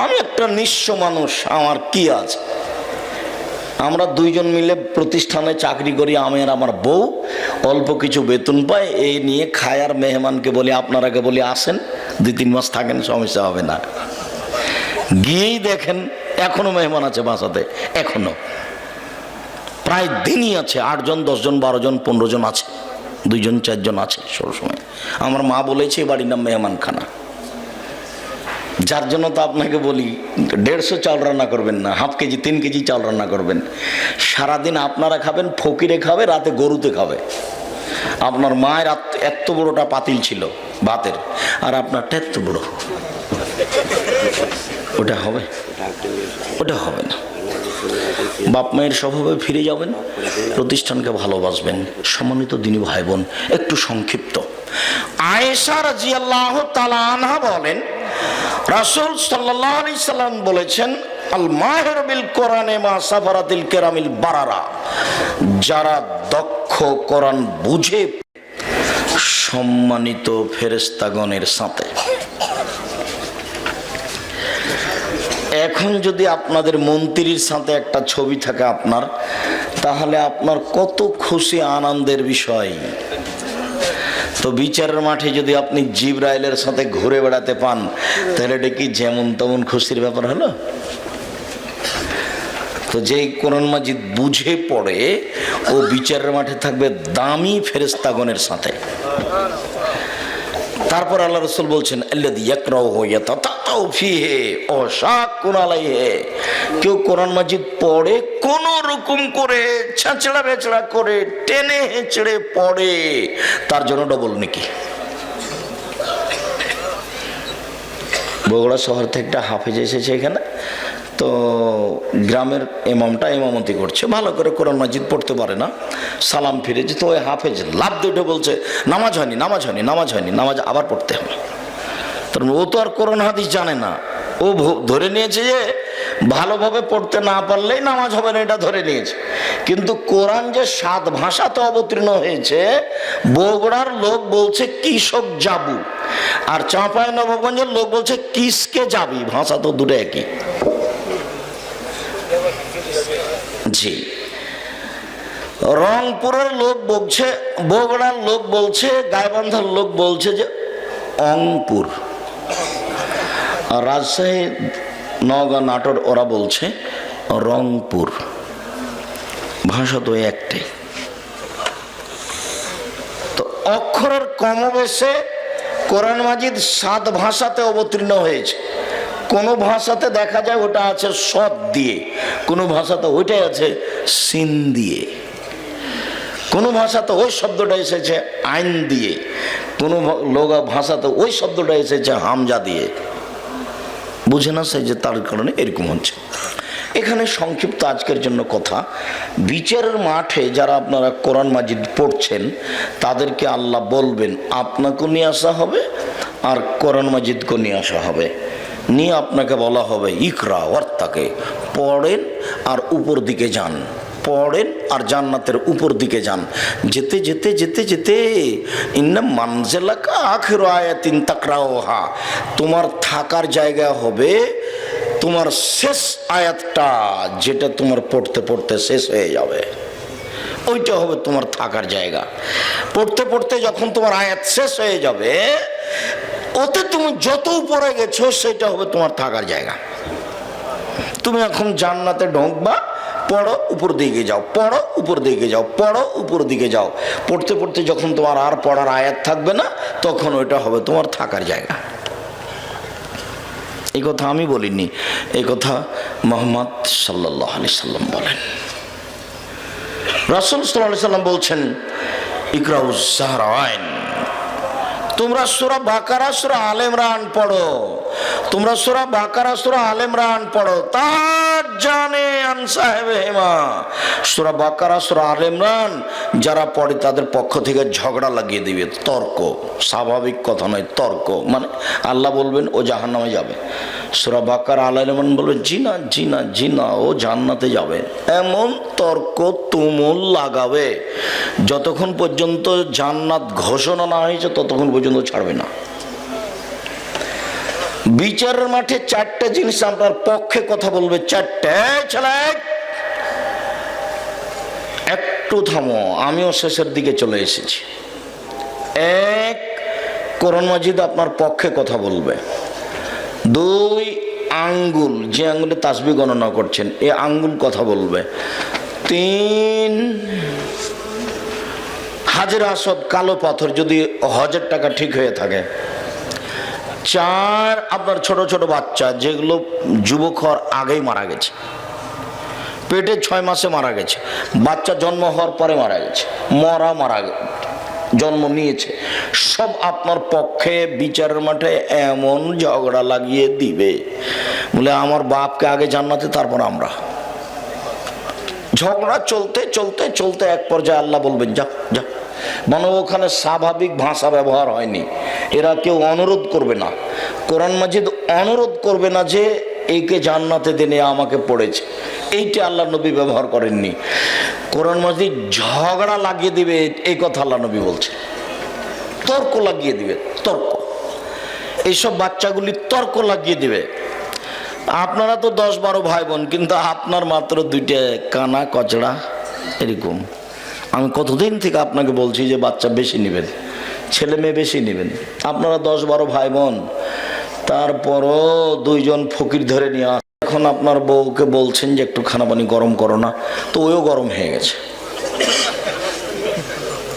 আমি একটা নিঃস্ব মানুষ, আমার কি আছে? আমরা 2 জন মিলে প্রতিষ্ঠানে চাকরি করি, আমি আর আমার বউ, অল্প কিছু বেতন পাই, এই নিয়ে খায়। আর মেহমানকে বলি, আপনারাকে বলি আসেন 2-3 মাস থাকেন, সমস্যা হবে না। গিয়েই দেখেন এখনো মেহমান আছে বাসাতে, এখনো প্রায় দিনই আছে, 8 জন 10 জন 12 জন 15 জন আছে, 2 জন 4 জন আছে সবসময়। আমার মা বলেছে বাড়ির নাম মেহমানখানা। যার জন্য তো আপনাকে বলি 150 চাল রান্না করবেন না, হাফ কেজি 3 কেজি চাল রান্না করবেন। সারাদিন আপনারা খাবেন, ফকিরে খাবে, রাতে গরুতে খাবে। আপনার মায়ের এত বড়টা পাতিল ছিল ভাতের, আর আপনারটা এত বড়, ওটা হবে? ওটা হবে না। বাপ মায়ের স্বভাবে ফিরে যাবেন, প্রতিষ্ঠানকে ভালোবাসবেন। সম্মানিত দিনী ভাই বোন, একটু সংক্ষিপ্ত। আয়েশা রাদিয়াল্লাহু তাআলা আনহা বলেন, রাসূল সাল্লাল্লাহু আলাইহি সাল্লাম বলেছেন, আল মাহির বিল কোরআনে মা সাফারাতিল কিরামিল বারারা, যারা দক্ষ কোরআন বুঝে সম্মানিত ফেরেশতাগণের সাথে। এখন যদি আপনাদের মন্ত্রীর সাথে একটা ছবি থাকে আপনার, তাহলে আপনার কত খুশি আনন্দের বিষয়। তো বিচারের মাঠে যদি আপনি জিবরাইলের সাথে ঘুরে বেড়াতে পান, তাহলে এটা কি যেমন তেমন খুশির ব্যাপার হলো? তো যেই কোরআন মাজিদ বুঝে পড়ে, ও বিচারের মাঠে থাকবে দামি ফেরেশতাগণের সাথে। তারপর আল্লাহ রাসূল বলছেন, আল্লাযী ইয়াকরাহু ইয়াতাতাউ ফীহি ওয়া শাকুন আলাইহি, কেউ কোরআন মাজিদ পড়ে কোন রকম করে ছাঁচড়া বেচড়া করে টেনে হেঁচড়ে পড়ে, তার জন্য ডবল নেকি। বগুড়া শহর থেকে একটা হাফেজ এসেছে এখানে, তো গ্রামের ইমামটা ইমামতি করছে, ভালো করে কোরআন মাজিদ পড়তে পারে না, সালাম ফিরেছে। তো ওই হাফেজ লাফ দিয়ে উঠে বলছে, নামাজ হয়নি, নামাজ হয়নি, নামাজ হয়নি, নামাজ আবার পড়তে হবে। তো ও তো আর কোরআন হাদিস জানে না, ও ধরে নিয়েছে যে ভালোভাবে পড়তে না পারলেই নামাজ হবে না, এটা ধরে নিয়েছে। কিন্তু কোরআন যে 7 ভাষাতে অবতীর্ণ হয়েছে, বগুড়ার লোক বলছে কৃষক যাবু, আর চাঁপাইনবাবগঞ্জের লোক বলছে কিসকে যাবি, ভাষা তো দুটো একই। জি, রংপুরের লোক বলছে, বগুড়ার লোক বলছে, গাইবান্ধার লোক বলছে যে অংপুর, আর রাজশাহী, নওগাঁ, নাটোর ওরা বলছে রংপুর। ভাষা তো একটাই। তো অক্ষরের কমবেশে কোরআন মাজিদ 7 ভাষাতে অবতীর্ণ হয়েছে। কোন ভাষাতে দেখা যায় ওটা আছে সদ দিয়ে, কোন ভাষাতে ওইটাই আছে সিন দিয়ে, কোন ভাষাতে ওই শব্দটা এসেছে আইন দিয়ে, কোন ভাষাতে ওই শব্দটা এসেছে হামজা দিয়ে। বুঝে না সে যে তার কারণে এরকম হচ্ছে। এখানে সংক্ষিপ্ত আজকের জন্য কথা, বিচারের মাঠে যারা আপনারা কোরআন মাজিদ পড়ছেন, তাদেরকে আল্লাহ বলবেন আপনাকে নিয়ে আসা হবে আর কোরআন মাজিদকে নিয়ে আসা হবে, নিয়ে আপনাকে বলা হবে ইকরা ওয়ার্তাকে, পড়েন আর উপর দিকে যান, পড়েন আর জান্নাতের উপর দিকে যান। যেতে যেতে যেতে যেতে ইন্না মানজিলাকা আখিরু আয়াতিন তাকরাউহা, তোমার থাকার জায়গা হবে তোমার শেষ আয়াতটা, যেটা তোমার পড়তে পড়তে শেষ হয়ে যাবে, ওইটা হবে তোমার থাকার জায়গা। পড়তে পড়তে যখন তোমার আয়াত শেষ হয়ে যাবে, ওতে তুমি যত উপরে গেছো সেটা হবে তোমার থাকার জায়গা। তুমি এখন জান্নাতে ঢুকবা, পড়ো উপর দিকে যাও, পড়ো উপর দিকে যাও, পড়ো উপর দিকে যাও, পড়তে পড়তে যখন তোমার আর পড়ার আয়াত থাকবে না, তখন ওইটা হবে তোমার থাকার জায়গা। এই কথা আমি বলিনি, এই কথা মুহাম্মদ সাল্লাল্লাহু আলাইহি সাল্লাম বলেন। রাসূল সাল্লাল্লাহু আলাইহি সাল্লাম বলছেন, ইকরাউজ জাহরাইন, তোমরা সূরা বাকারা সূরা আলে ইমরান পড়ো, তোমরা সূরা বাকারা সূরা আলে ইমরান পড়ো, তার জানে আন সাহেবে হেমা। সূরা বাকারা সূরা আলে ইমরান যারা পড়ে তাদের পক্ষ থেকে ঝগড়া লাগিয়ে দিবে, তর্ক, স্বাভাবিক কথা নয়, তর্ক। মানে আল্লাহ বলবেন ও জাহান্নামে যাবে, সূরা বাকারা আলে ইমরান বলবে জি না জি না জি না, ও জান্নাতে যাবে। এমন তর্ক তুমুল লাগাবে, যতক্ষণ পর্যন্ত জান্নাত ঘোষণা না হয়েছে ততক্ষণ পর্যন্ত ছাড়বে না। বিচারের মাঠে 4টে জিনিস আপনার পক্ষে কথা বলবে, 4টে। ছেলে একটু থামো, আমিও শেষের দিকে চলে এসেছি। 1, কোরআন মাজিদ আপনার পক্ষে কথা বলবে। 2, আঙ্গুল, যে আঙ্গুলে তাসবিহ গণনা করছেন, এই আঙ্গুল কথা বলবে। 3, হাজের আসদ, কালো পাথর, যদি হজের টাকা ঠিক হয়ে থাকে। 4, আপনার ছোট ছোট বাচ্চা, যেগুলো যুবক হওয়ার আগেই মারা গেছে, পেটে 6 মাসে মারা গেছে, বাচ্চা জন্ম হওয়ার পরে মারা গেছে, মারা জন্ম নিয়েছে, সব আপনার পক্ষে বিচারের মাঠে এমন ঝগড়া লাগিয়ে দিবে, বলে আমার বাপকে আগে জান্নাতে, তারপর আমরা। ঝগড়া চলতে চলতে চলতে এক পর্যায়ে আল্লাহ বলবেন যা যা। মানে ওখানে স্বাভাবিক ভাষা ব্যবহার হয়নি, এরা কেউ অনুরোধ করবে না, কোরআন মাজিদ অনুরোধ করবে না যে একে জান্নাতে দেনে আমাকে পড়েছে, এইটা আল্লাহ নবী ব্যবহার করেননি। কোরআন মাজিদ ঝগড়া লাগিয়ে দিবে এই কথা আল্লাহ নবী বলছে, তর্ক লাগিয়ে দিবে, তর্ক। এইসব বাচ্চাগুলি তর্ক লাগিয়ে দিবে। আপনারা তো 10-12 ভাই বোন, কিন্তু আপনার মাত্র 2টা কানা কচড়া এরকম। আমি কতদিন থেকে আপনাকে বলছি যে বাচ্চা বেশি নেবেন, ছেলে মেয়ে বেশি নেবেন। আপনারা 10-12 ভাই বোন, তারপরও 2 জন ফকির ধরে নিয়ে আস। এখন আপনার বউকে বলছেন যে একটু খানা পানি গরম করো না, তো ওও গরম হয়ে গেছে।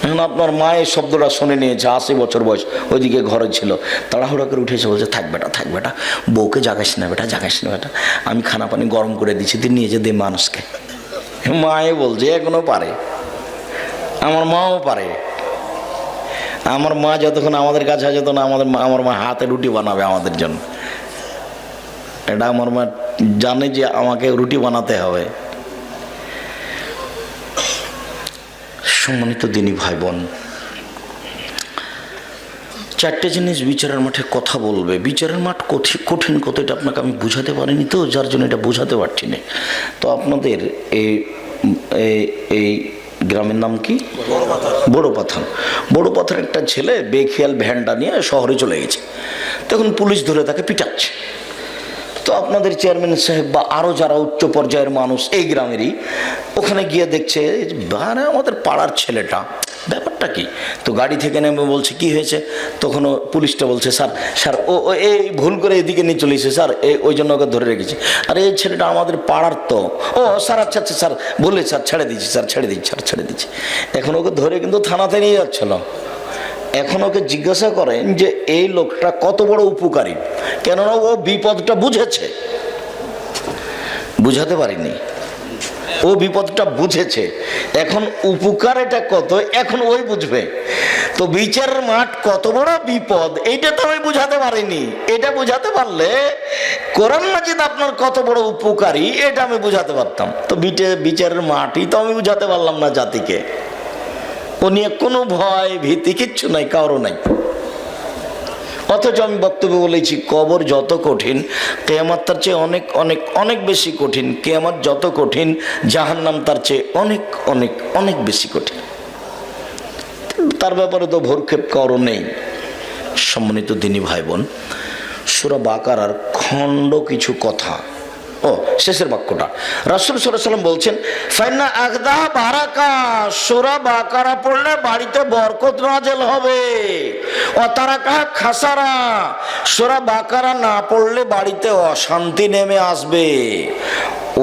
এখন আপনার মা এই শব্দটা শুনে নিয়েছে, 80 বছর বয়স, ওইদিকে ঘরে ছিল, তাড়াহুড়া করে উঠেছে, বলছে থাক বেটা, বউকে জাগাইস না বেটা, আমি খানা পানি গরম করে দিচ্ছি, তুই নিয়ে যে দে মানুষকে। মায়ে বলছে এখনো পারে, আমার মাও পারে। আমার মা যতক্ষণ আমাদের কাছে আছে তখন আমার মা হাতে রুটি বানাবে আমাদের জন্য। এটা আমার মা জানে যে আমাকে রুটি বানাতে হবে। সম্মানিত দিনী ভাই বোন, 4টে জিনিস বিচারের মাঠে কথা বলবে। বিচারের মাঠ কঠিন কত, এটা আপনাকে আমি বুঝাতে পারিনি, তো যার জন্য এটা বুঝাতে পারছি না। তো আপনাদের এই গ্রামের নাম কি? বড় পাথার একটা ছেলে বেখেয়াল ভ্যানটা নিয়ে শহরে চলে গেছে। তখন পুলিশ ধরে তাকে পিটাচ্ছে। তো আপনাদের চেয়ারম্যান সাহেব বা আরও যারা উচ্চ পর্যায়ের মানুষ এই গ্রামেরই, ওখানে গিয়ে দেখছে আরে আমাদের পাড়ার ছেলেটা, ব্যাপারটা কি? তো গাড়ি থেকে নেমে বলছে কি হয়েছে? তখন পুলিশটা বলছে স্যার ও এই ভুল করে এদিকে নিয়ে চলে এসেছে স্যার, ওই জন্য ওকে ধরে রেখেছি। আরে এই ছেলেটা আমাদের পাড়ার তো। ও স্যার আচ্ছা স্যার বলে স্যার ছেড়ে দিচ্ছি। এখন ওকে ধরে কিন্তু থানাতে নিয়ে যাচ্ছিল। এখন ওকে জিজ্ঞাসা করেন যে এই লোকটা কত বড় উপকারী, কেননা ও বিপদটা বুঝেছে, বুঝাতে পারিনি, ও বিপদটা বুঝেছে। এখন উপকার এটা কত, এখন ওই বুঝবে। তো বিচারের মাঠ কত বড় বিপদ, এইটা তো আমি বুঝাতে পারিনি। এটা বুঝাতে পারলে কোরআন মাজিদ আপনার কত বড় উপকারী এটা আমি বুঝাতে পারতাম। তো বিচারের মাঠই তো আমি বুঝাতে পারলাম না জাতিকে। ও নিয়ে কোনো ভয় ভীতি কিচ্ছু নাই, কারো নাই। অথচ আমি বক্তব্যে বলেছি কবর যত কঠিন, কিয়ামত তার চেয়ে অনেক অনেক অনেক বেশি কঠিন। কিয়ামত যত কঠিন, জাহান্নাম তার চেয়ে অনেক অনেক অনেক বেশি কঠিন। তার ব্যাপারে তো ভরক্ষেপ কারো নেই। সম্মানিত দিনী ভাই বোন, সূরা বাকারার খণ্ড কিছু কথা, শেষের বাক্যটা রাসূল সাল্লাল্লাহু আলাইহি ওয়াসাল্লাম বলছেন ফাইন্না আগদা বারাকা, সূরা বাকারা পড়লে বাড়িতে বরকত নাযিল হবে। ও তারাকা খাসারা, সূরা বাকারা না পড়লে বাড়িতে অশান্তি নেমে আসবে।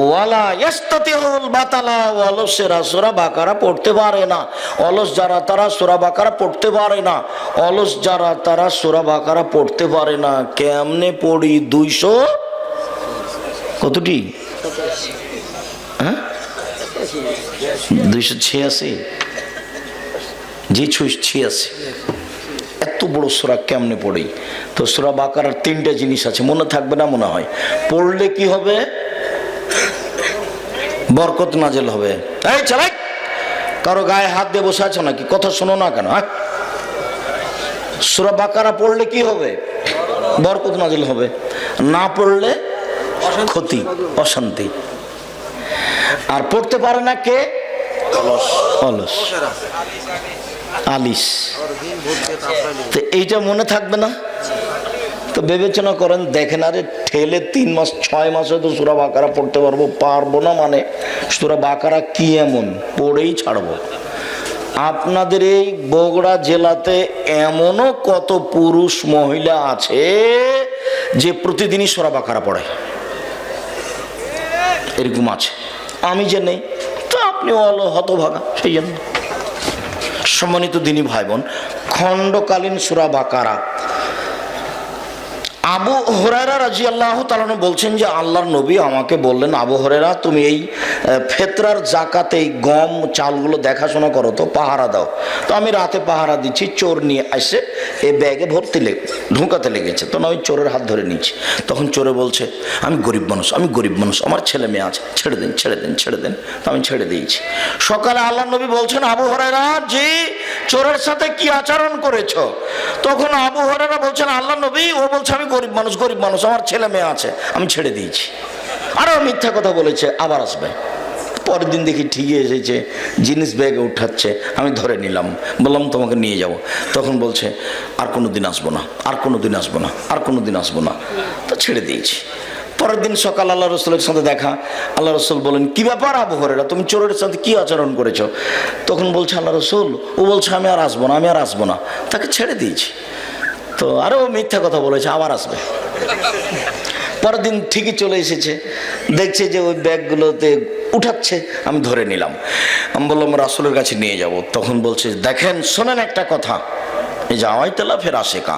ওয়ালা ইয়াস্তাতিউল বাতালা, অলসেরা সূরা বাকারা পড়তে পারে না। অলস যারা তারা সূরা বাকারা পড়তে পারে না। অলস যারা তারা সূরা বাকারা পড়তে পারে না। কেমনে পড়ি? 200 কতটি? 286 জি 86। এত বড় সূরা কেমনে পড়ি? তো সূরা বাকারার 3টে জিনিস আছে, মনে থাকবে না মনে হয়। পড়লে কি হবে? বরকত নাজিল হবে। এই চালাই, কারো গায়ে হাত দিয়ে বসে আছো নাকি? কথা শোনো না কেন? সূরা বাকারা পড়লে কি হবে? বরকত নাজিল হবে। না পড়লে ক্ষতি, অশান্তি। আর পড়তে পারে না কে? অলস, আলিস। তো এইটা মনে থাকবে না। তো বিবেচনা করেন, দেখেন, আরে ঠেলে 3 মাস 6 মাসে তো সূরা বাকারা পড়তে পারবো না, মানে সূরা বাকারা কি এমন পড়েই ছাড়বো। আপনাদের এই বগুড়া জেলাতে এমনও কত পুরুষ মহিলা আছে যে প্রতিদিনই সূরা বাকারা পড়ে, এরকম আছে। আমি যে নেই, তো আপনি হতভাগা সেই জন্য। সম্মানিত দিনী ভাই বোন, খণ্ডকালীন সূরা বাকারা। আবু হুরায়রা রাদিয়াল্লাহু তাআলা বলছেন যে আল্লাহর নবী আমাকে বললেন, আবু হুরায়রা তুমি এই ফিতরার যাকাতে এই গম চালগুলো দেখাশোনা করো, তো পাহারা দাও। তো আমি রাতে পাহারা দিচ্ছি, চোর নিয়ে আসে এই ব্যাগে ভর্তি ঢুকাতে লেগেছে। তো আমি চোরের হাত ধরে নিচ্ছি। তখন চোরে বলছে আমি গরিব মানুষ, আমার ছেলে মেয়ে আছে, ছেড়ে দেন। তো আমি ছেড়ে দিয়েছি। সকালে আল্লাহর নবী বলছেন, আবু হুরায়রা জি চোরের সাথে কি আচরণ করেছো? তখন আবু হুরায়রা বলছেন, আল্লাহ নবী, ও বলছে আমি গরিব মানুষ, আমার ছেলে মেয়ে আছে, আমি ছেড়ে দিয়েছি। আরো মিথ্যা কথা বলেছে, আবার আসবে। পরের দিন দেখি ঠিকই এসেছে, জিনিস ব্যাগে উঠাচ্ছে, আমি ধরে নিলাম, বললাম তোমাকে নিয়ে যাব। তখন বলছে আর কোনোদিন আসবো না, আর কোনোদিন আসবো না, আর কোনোদিন আসবো না, তো ছেড়ে দিয়েছি। পরের দিন সকাল আল্লাহ রসুলের সাথে দেখা। আল্লাহ রসুল বলেন, কি ব্যাপার আবু হুরায়রা, তুমি চোরের সাথে কি আচরণ করেছো? তখন বলছে আল্লাহ রসুল, ও বলছে আমি আর আসবো না, আমি আর আসবো না, তাকে ছেড়ে দিয়েছি। তো আরও মিথ্যা কথা বলেছে, আবার আসবে। পরের দিন ঠিকই চলে এসেছে, দেখছে যে ওই ব্যাগগুলোতে উঠাচ্ছে, আমি ধরে নিলাম। আমি বললাম রাসূলের কাছে নিয়ে যাব। তখন বলছে, দেখেন শোনেন একটা কথা, এই যে আওয়াইতালা ফের আসে কা,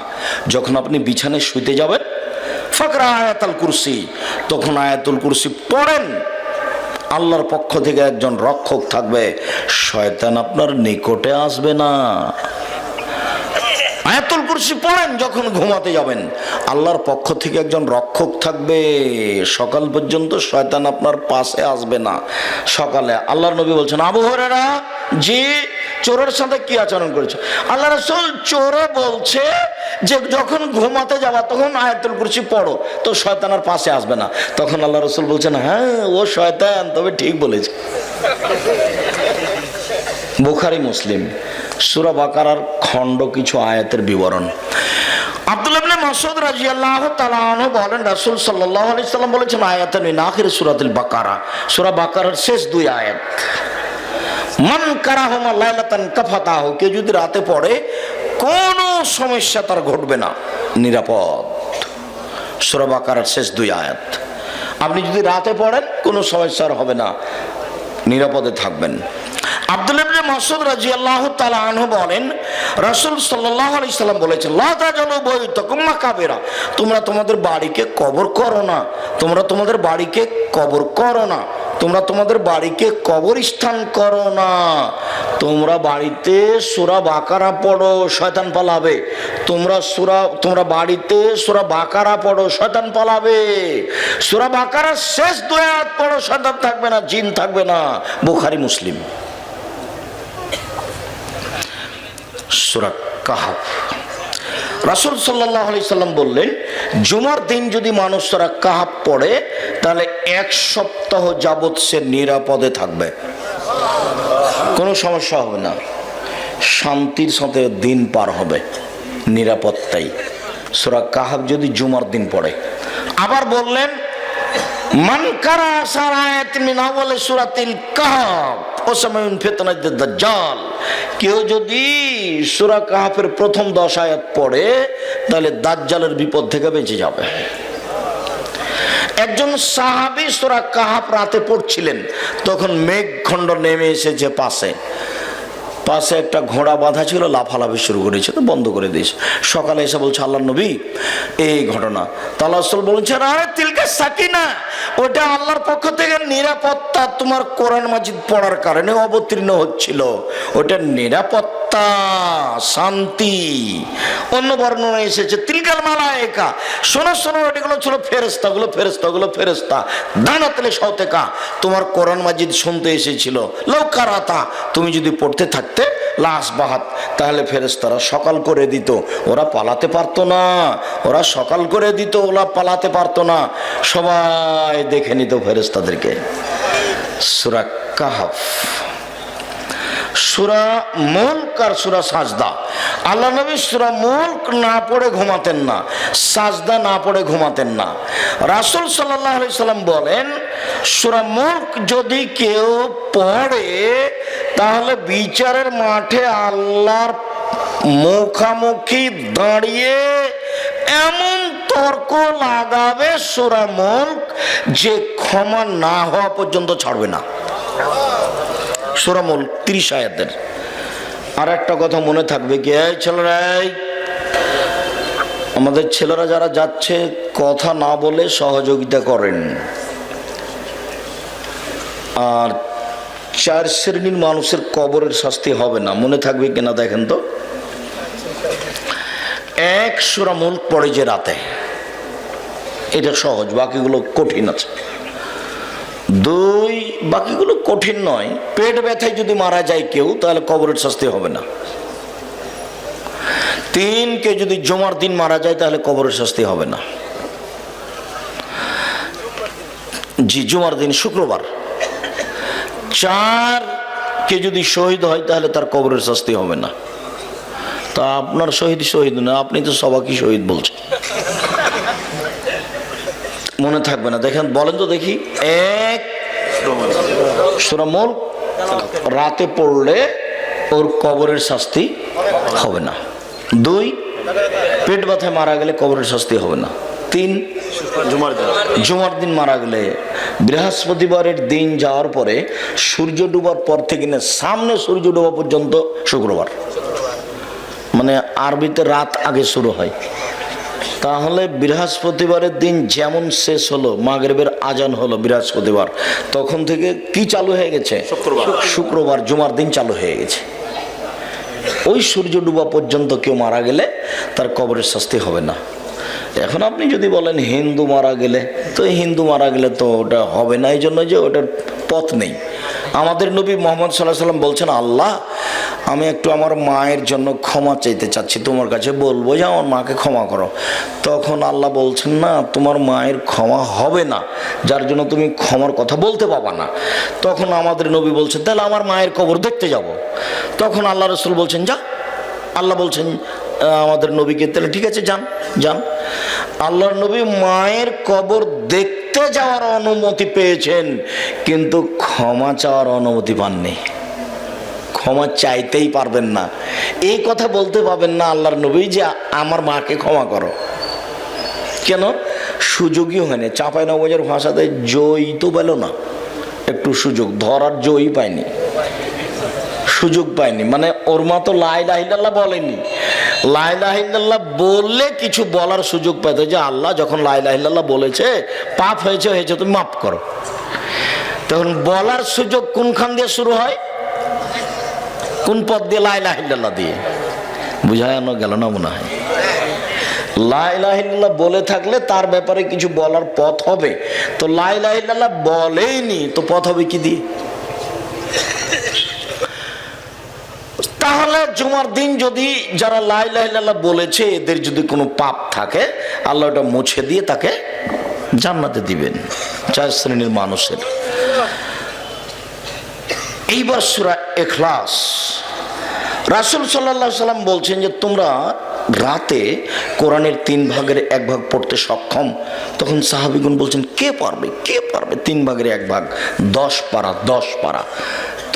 যখন আপনি বিছানায় শুইতে যাবেন, ফাকরা আয়াতুল কুরসি, তখন আয়াতুল কুরসি পড়েন। আল্লাহর পক্ষ থেকে একজন রক্ষক থাকবে, শয়তান আপনার নিকটে আসবে না। আয়াতুল কুরসি পড়েন যখন ঘুমাতে যাবেন, আল্লাহর পক্ষ থেকে একজন রক্ষক থাকবে, সকাল পর্যন্ত শয়তান আপনার পাশে আসবে না। সকালে আল্লাহর নবী বলছেন, আবু হুরায়রা জি, চোরের সাথে কি আচরণ করেছে? আল্লাহ রাসূল, চোরে বলছে যে যখন ঘুমাতে যাবা তখন আয়াতুল কুরসি পড়ো, তো শয়তান আর পাশে আসবে না। তখন আল্লাহ রাসূল বলছেন, হ্যাঁ ও শয়তান, তবে ঠিক বলেছে। বুখারী মুসলিম সূরা বাকারার খণ্ড কিছু আয়াতের বিবরণ। আব্দুল্লাহ ইবনে মাসউদ রাদিয়াল্লাহু তাআলা আনহু বলেন, রাসূল সাল্লাল্লাহু আলাইহি সাল্লাম বলেছেন, আয়াতুন মিন আখির সূরাতুল বাকারা, সূরা বাকারার শেষ দুই আয়াত, মান কারাহুমা লাইলাতান কাফাতাহু, কেউ যদি রাতে পড়ে কোনো সমস্যা তার ঘটবে না, নিরাপদ। সূরা বাকারার শেষ দুই আয়াত, আপনি যদি রাতে পড়েন কোনো সমস্যা হবে না, নিরাপদে থাকবেন। আব্দুল্লাহ ইবনে মাসউদ রাদিয়াল্লাহু তাআলা আনহু বলেন, রাসূল সাল্লাল্লাহু আলাইহি সাল্লাম বলেছেন, লা তাজালু বাইতাকুম মাকাবিরা, তোমরা তোমাদের বাড়িকে কবর করো না, তোমরা তোমাদের বাড়িকে কবর করো না, তোমরা তোমাদের বাড়িকে কবরস্থান করো না। তোমরা বাড়িতে সূরা বাকারা পড়ো, শয়তান পালাবে। তোমরা বাড়িতে সূরা বাকারা পড়ো, শয়তান পালাবে। সূরা বাকারার শেষ দুই আয়াত পড়ো, শয়তান থাকবে না, জিন থাকবে না। বুখারী মুসলিম। সূরা কাহফ, রাসূল সাল্লাল্লাহু আলাইহি সাল্লাম বললেন, জুমার দিন যদি মানুষ সূরা কাহফ পড়ে তাহলে এক সপ্তাহ যাবত সে নিরাপদে থাকবে, কোনো সমস্যা হবে না, শান্তির সাথে দিন পার হবে, নিরাপত্তাই। সূরা কাহফ যদি জুমার দিন পড়ে। আবার বললেন, মান কারা সারায়াত মিন আওয়াল সূরাতিল কাহফ ওয়াসামাউন ফিতনাতুদ দাজ্জাল, কেউ যদি সূরা কাহফের প্রথম 10 আয়াত পড়ে তাহলে দাজ্জালের বিপদ থেকে বেঁচে যাবে। একজন সাহাবী সূরা কাহফ রাতে পড়ছিলেন, তখন মেঘখণ্ড নেমে এসেছে পাশে একটা ঘোড়া বাঁধা ছিল, লাফালাফি শুরু করেছে, তো বন্ধ করে দিয়েছে। সকালে এসে বলছে, আল্লাহর নবী এই ঘটনা। তাআলা রাসূল বলছেন, আরে তিলকা সাকিনা, ওটা আল্লাহর পক্ষ থেকে নিরাপত্তা, তোমার কোরআন মাজিদ পড়ার কারণে অবতীর্ণ হচ্ছিল, ওটা নিরাপত্তা, শান্তি। অন্য বর্ণনা এসেছে তিলকাল মালায়েকা, শোনো এগুলো ছিল ফেরেশতা দানাতলে সাউতেকা, তোমার কোরআন মাজিদ শুনতে এসেছিল, লাউকারাতা, তুমি যদি পড়তে থাকতে লাশ বাহাত, তাহলে ফেরেশতারা সকাল করে দিত, ওরা পালাতে পারতো না, ওরা সকাল করে দিত, ওরা পালাতে পারতো না, সবাই দেখে নিত ফেরেশতাদেরকে। সূরা কাহফ, সূরা মুলক আর সূরা সাজদা। আল্লাহ নবী সূরা মুলক না পড়ে ঘুমাতেন না, সাজদা না পড়ে ঘুমাতেন না। রাসূল সাল্লাল্লাহু আলাইহি সাল্লাম বলেন, সূরা মুলক যদি কেউ পড়ে তাহলে বিচারের মাঠে আল্লাহর মুখামুখি দাঁড়িয়ে এমন তর্ক লাগাবে সূরা মুলক যে ক্ষমা না হওয়া পর্যন্ত ছাড়বে না। সূরা মুলক 30 আয়াতের। আর একটা কথা মনে থাকবে কি, এই ছেলেরা, আমাদের ছেলেরা যারা যাচ্ছে কথা না বলে সহযোগিতা করেন। আর 4 শ্রেণীর মানুষের কবরের শাস্তি হবে না, মনে থাকবে কিনা দেখেন তো। 1, সূরা মুলক পড়ে যে রাতে, এটা সহজ, বাকিগুলো কঠিন আছে। 2, বাকিগুলো কঠিন নয়, পেট ব্যথায় যদি মারা যায় কেউ তাহলে কবরের শাস্তি হবে না। 3 কে যদি জুমার দিন মারা যায় তাহলে কবরের শাস্তি হবে না। জি, জুমার দিন শুক্রবার। 4 কে যদি শহীদ হয় তাহলে তার কবরের শাস্তি হবে না। তা আপনার শহীদ না, আপনি তো সবাইকে শহীদ বলছেন, মনে থাকবে না। দেখেন, বলেন তো দেখি। 1 সূরা মুলক রাতে পড়লে ওর কবরের শাস্তি হবে না। 2 পেট ব্যথায় মারা গেলে কবরের শাস্তি হবে না। 3 জুমার দিন মারা গেলে বৃহস্পতিবারের দিন যাওয়ার পরে সূর্য ডুবার পর থেকে না সামনে সূর্য ডোবা পর্যন্ত শুক্রবার, মানে আরবিতে রাত আগে শুরু হয়। তাহলে বৃহস্পতিবারের দিন যেমন শেষ হলো, মাগরিবের আজান হলো বৃহস্পতিবার, তখন থেকে কি চালু হয়ে গেছে? শুক্রবার জুমার দিন চালু হয়ে গেছে। ওই সূর্য ডুবা পর্যন্ত কেউ মারা গেলে তার কবরের শাস্তি হবে না। এখন আপনি যদি বলেন হিন্দু মারা গেলে, তো হিন্দু মারা গেলে তো ওটা হবে না, এই জন্য যে ওটার পথ নেই। আমাদের নবী মুহাম্মদ সাল্লাল্লাহু আলাইহি ওয়াসাল্লাম বলছেন, আল্লাহ আমি একটু আমার মায়ের জন্য ক্ষমা চাইতে চাচ্ছি, তোমার কাছে বলবো যে আমার মাকে ক্ষমা করো। তখন আল্লাহ বলছেন, না, তোমার মায়ের ক্ষমা হবে না, যার জন্য তুমি ক্ষমার কথা বলতে পাবা না। তখন আমাদের নবী বলছেন, তাহলে আমার মায়ের কবর দেখতে যাব। তখন আল্লাহ রাসূল বলছেন, যা। আল্লাহ বলছেন আমাদের নবীকে, তাহলে ঠিক আছে, যান যান। আল্লাহর নবী মায়ের কবর দেখতে যাওয়ার অনুমতি পেয়েছেন, কিন্তু ক্ষমা চাওয়ার অনুমতি পাননি। ক্ষমা চাইতেই পারবেন না, এই কথা বলতে পারবেন না আল্লাহর নবী যে আমার মাকে ক্ষমা করো। কেন? সুযোগই হয়নি। চাঁপাইনবাবগঞ্জের ভাষাতে জয়ী তো পেল না, একটু সুযোগ ধরার জয়ী পায়নি, সুযোগ পায়নি। মানে ওর মা তো লা ইলাহা ইল্লাল্লাহ বলেনি, লা ইলাহা ইল্লাল্লাহ বললে কিছু বলার সুযোগ পেত, যে আল্লাহ যখন লা ইলাহা ইল্লাল্লাহ বলেছে পাপ হয়েছে তুমি মাফ করো। তখন বলার সুযোগ কোনখান দিয়ে শুরু হয়? কোন পথ দিয়ে? লা ইলাহা ইল্লাল্লাহ দিয়ে। বুঝানো গেল না মনে হয়? লা ইলাহা ইল্লাল্লাহ বলে থাকলে তার ব্যাপারে কিছু বলার পথ হবে, তো লা ইলাহা ইল্লাল্লাহ বলেইনি, তো পথ হবে কি দিয়ে? তাহলে জুমার দিন যদি যারা লা ইলাহা ইল্লাল্লাহ বলেছে এদের যদি কোনো পাপ থাকে, আল্লাহ ওটা মুছে দিয়ে তাকে জান্নাতে দিবেন, 4 শ্রেণীর মানুষের। এইবার সূরা ইখলাস, রাসূল সাল্লাল্লাহু আলাইহি সাল্লাম বলছেন যে তোমরা রাতে কোরআনের 3 ভাগের 1 ভাগ পড়তে সক্ষম। তখন সাহাবীগণ বলছেন, কে পারবে 3 ভাগের 1 ভাগ? 10 পারা, 10 পারা।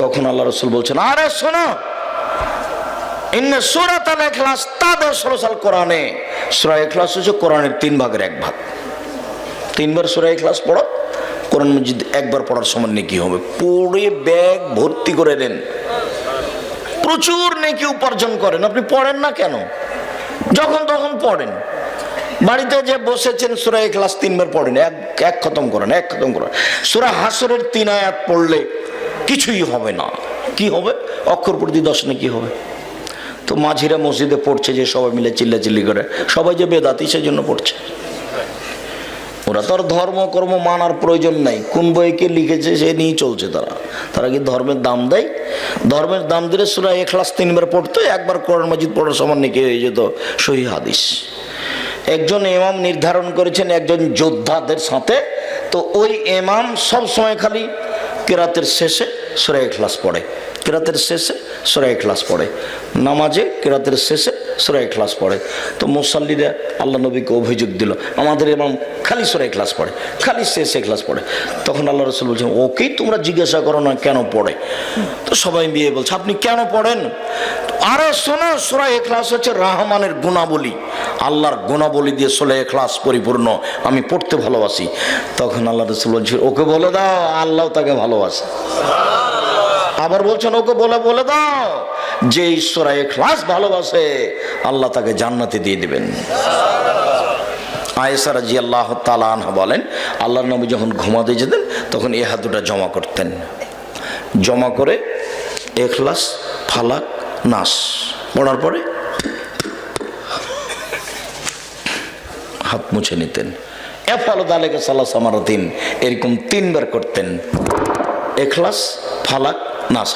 তখন আল্লাহ রাসূল বলছেন, আরে শোনো, ইন্না সূরাতুল ইখলাস তাদাসসুল কোরআনে। সূরা ইখলাস হচ্ছে কোরআনের 3 ভাগের 1 ভাগ। 3 বার সূরা ইখলাস পড়ো, কোরআন মাজিদ একবার পড়ার সমান নেকি হবে। পড়ে ব্যাগ ভর্তি করে দেন, প্রচুর নেকি উপার্জন করেন। আপনি পড়েন না কেন? যখন তখন পড়েন। বাড়িতে যে বসেছেন সূরা ইখলাস 3 বার পড়েন, এক খতম করেন, এক খতম করেন। সূরা হাসরের 3 আয়াত পড়লে কিছুই হবে না। কি হবে? অক্ষর প্রতি 10 নেকি হবে। তো মাঝিরা মসজিদে পড়ছে যে সবাই মিলে চিল্লাচিল্লি করে, সবাই যে বেদাতি সেজন্য পড়ছে। ওরা তো আর ধর্মকর্ম মানার প্রয়োজন নাই, কোন বইকে লিখেছে সে নিয়েই চলছে। তারা কি ধর্মের দাম দেয়? ধর্মের দাম দিলে সূরা ইখলাস 3 বার পড়তো, একবার কোরআন মাজিদ পড়ার সমান নেকি হয়ে যেত। সহিহ হাদিস। একজন ইমাম নির্ধারণ করেছেন একজন যোদ্ধাদের সাথে, তো ওই ইমাম সব সময় খালি কেরাতের শেষে সূরা ইখলাস পড়ে, কেরাতের শেষে সূরা ইখলাস পড়ে, নামাজে কেরাতের শেষে সূরা ইখলাস পড়ে। তো মুসাল্লিরা আল্লাহ নবীকে অভিযোগ দিল, আমাদের ইমাম খালি সূরা ইখলাস পড়ে, খালি শেষে ইখলাস পড়ে। তখন আল্লাহ রাসূল বলছেন, ওকেই তোমরা জিজ্ঞাসা করো না কেন পড়ে। তো সবাই মিলে বলছে, আপনি কেন পড়েন? আরে শোনো, সূরা ইখলাস হচ্ছে রহমানের গুণাবলী, আল্লাহর গুণাবলী দিয়ে সূরা ইখলাস পরিপূর্ণ, আমি পড়তে ভালোবাসি। তখন আল্লাহ রাসূল বলছেন, ওকে বলে দাও আল্লাহ তাকে ভালোবাসে। আবার বলছেন, ওকে বলে দাও যে সূরা ইখলাস ভালোবাসে, আল্লাহ তাকে জান্নাতে দিয়ে দিবেন। আয়েশা রাদিয়াল্লাহু তাআলা আনহা বলেন, আল্লাহর নবী যখন ঘুমাতে যেতেন তখন এই হাত দুটো জমা করতেন, জমা করে ইখলাস, ফালাক, নাস পড়ার পরে হাত মুছে নিতেন। এফালু যালিকা সালাসা মারাতিন, এরকম 3 বার করতেন, ইখলাস, ফালাক, নাস।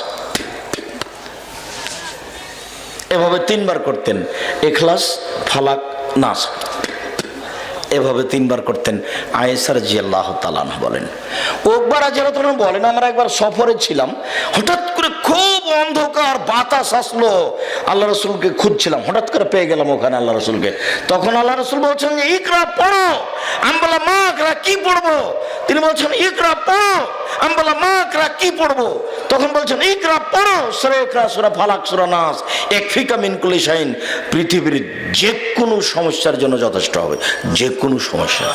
এভাবে 3 বার করতেন, ইখলাস, ফালাক, নাস, এভাবে 3 বার করতেন। আয়েশা রাদিয়াল্লাহু তাআলা আনহা বলেন, একবার রাদিয়াল্লাহু বলেন, আমরা একবার সফরে ছিলাম, হঠাৎ করে খুব অন্ধকার, বাতাস আসলো, আল্লাহ রাসূলকে খুঁজছিলাম, হঠাৎ করে পেয়ে গেলাম ওখানে আল্লাহ রাসূলকে। তখন আল্লাহ রাসূল বলছেন যে ইকরা পড়ো। আমি বললাম মা ইকরা কি পড়বো? তিনি বলছেন ইকরা পড়ো। আমি বললাম মা ইকরা কি পড়বো? তখন বলছেন ইকরা পড়ো সূরা ইকরা, সূরা ফালাক, সূরা নাস, ইয়াকফিকা মিন কুল্লি শাইইন। পৃথিবীর যে কোনো সমস্যার জন্য যথেষ্ট হবে, যে কোনো সমস্যা।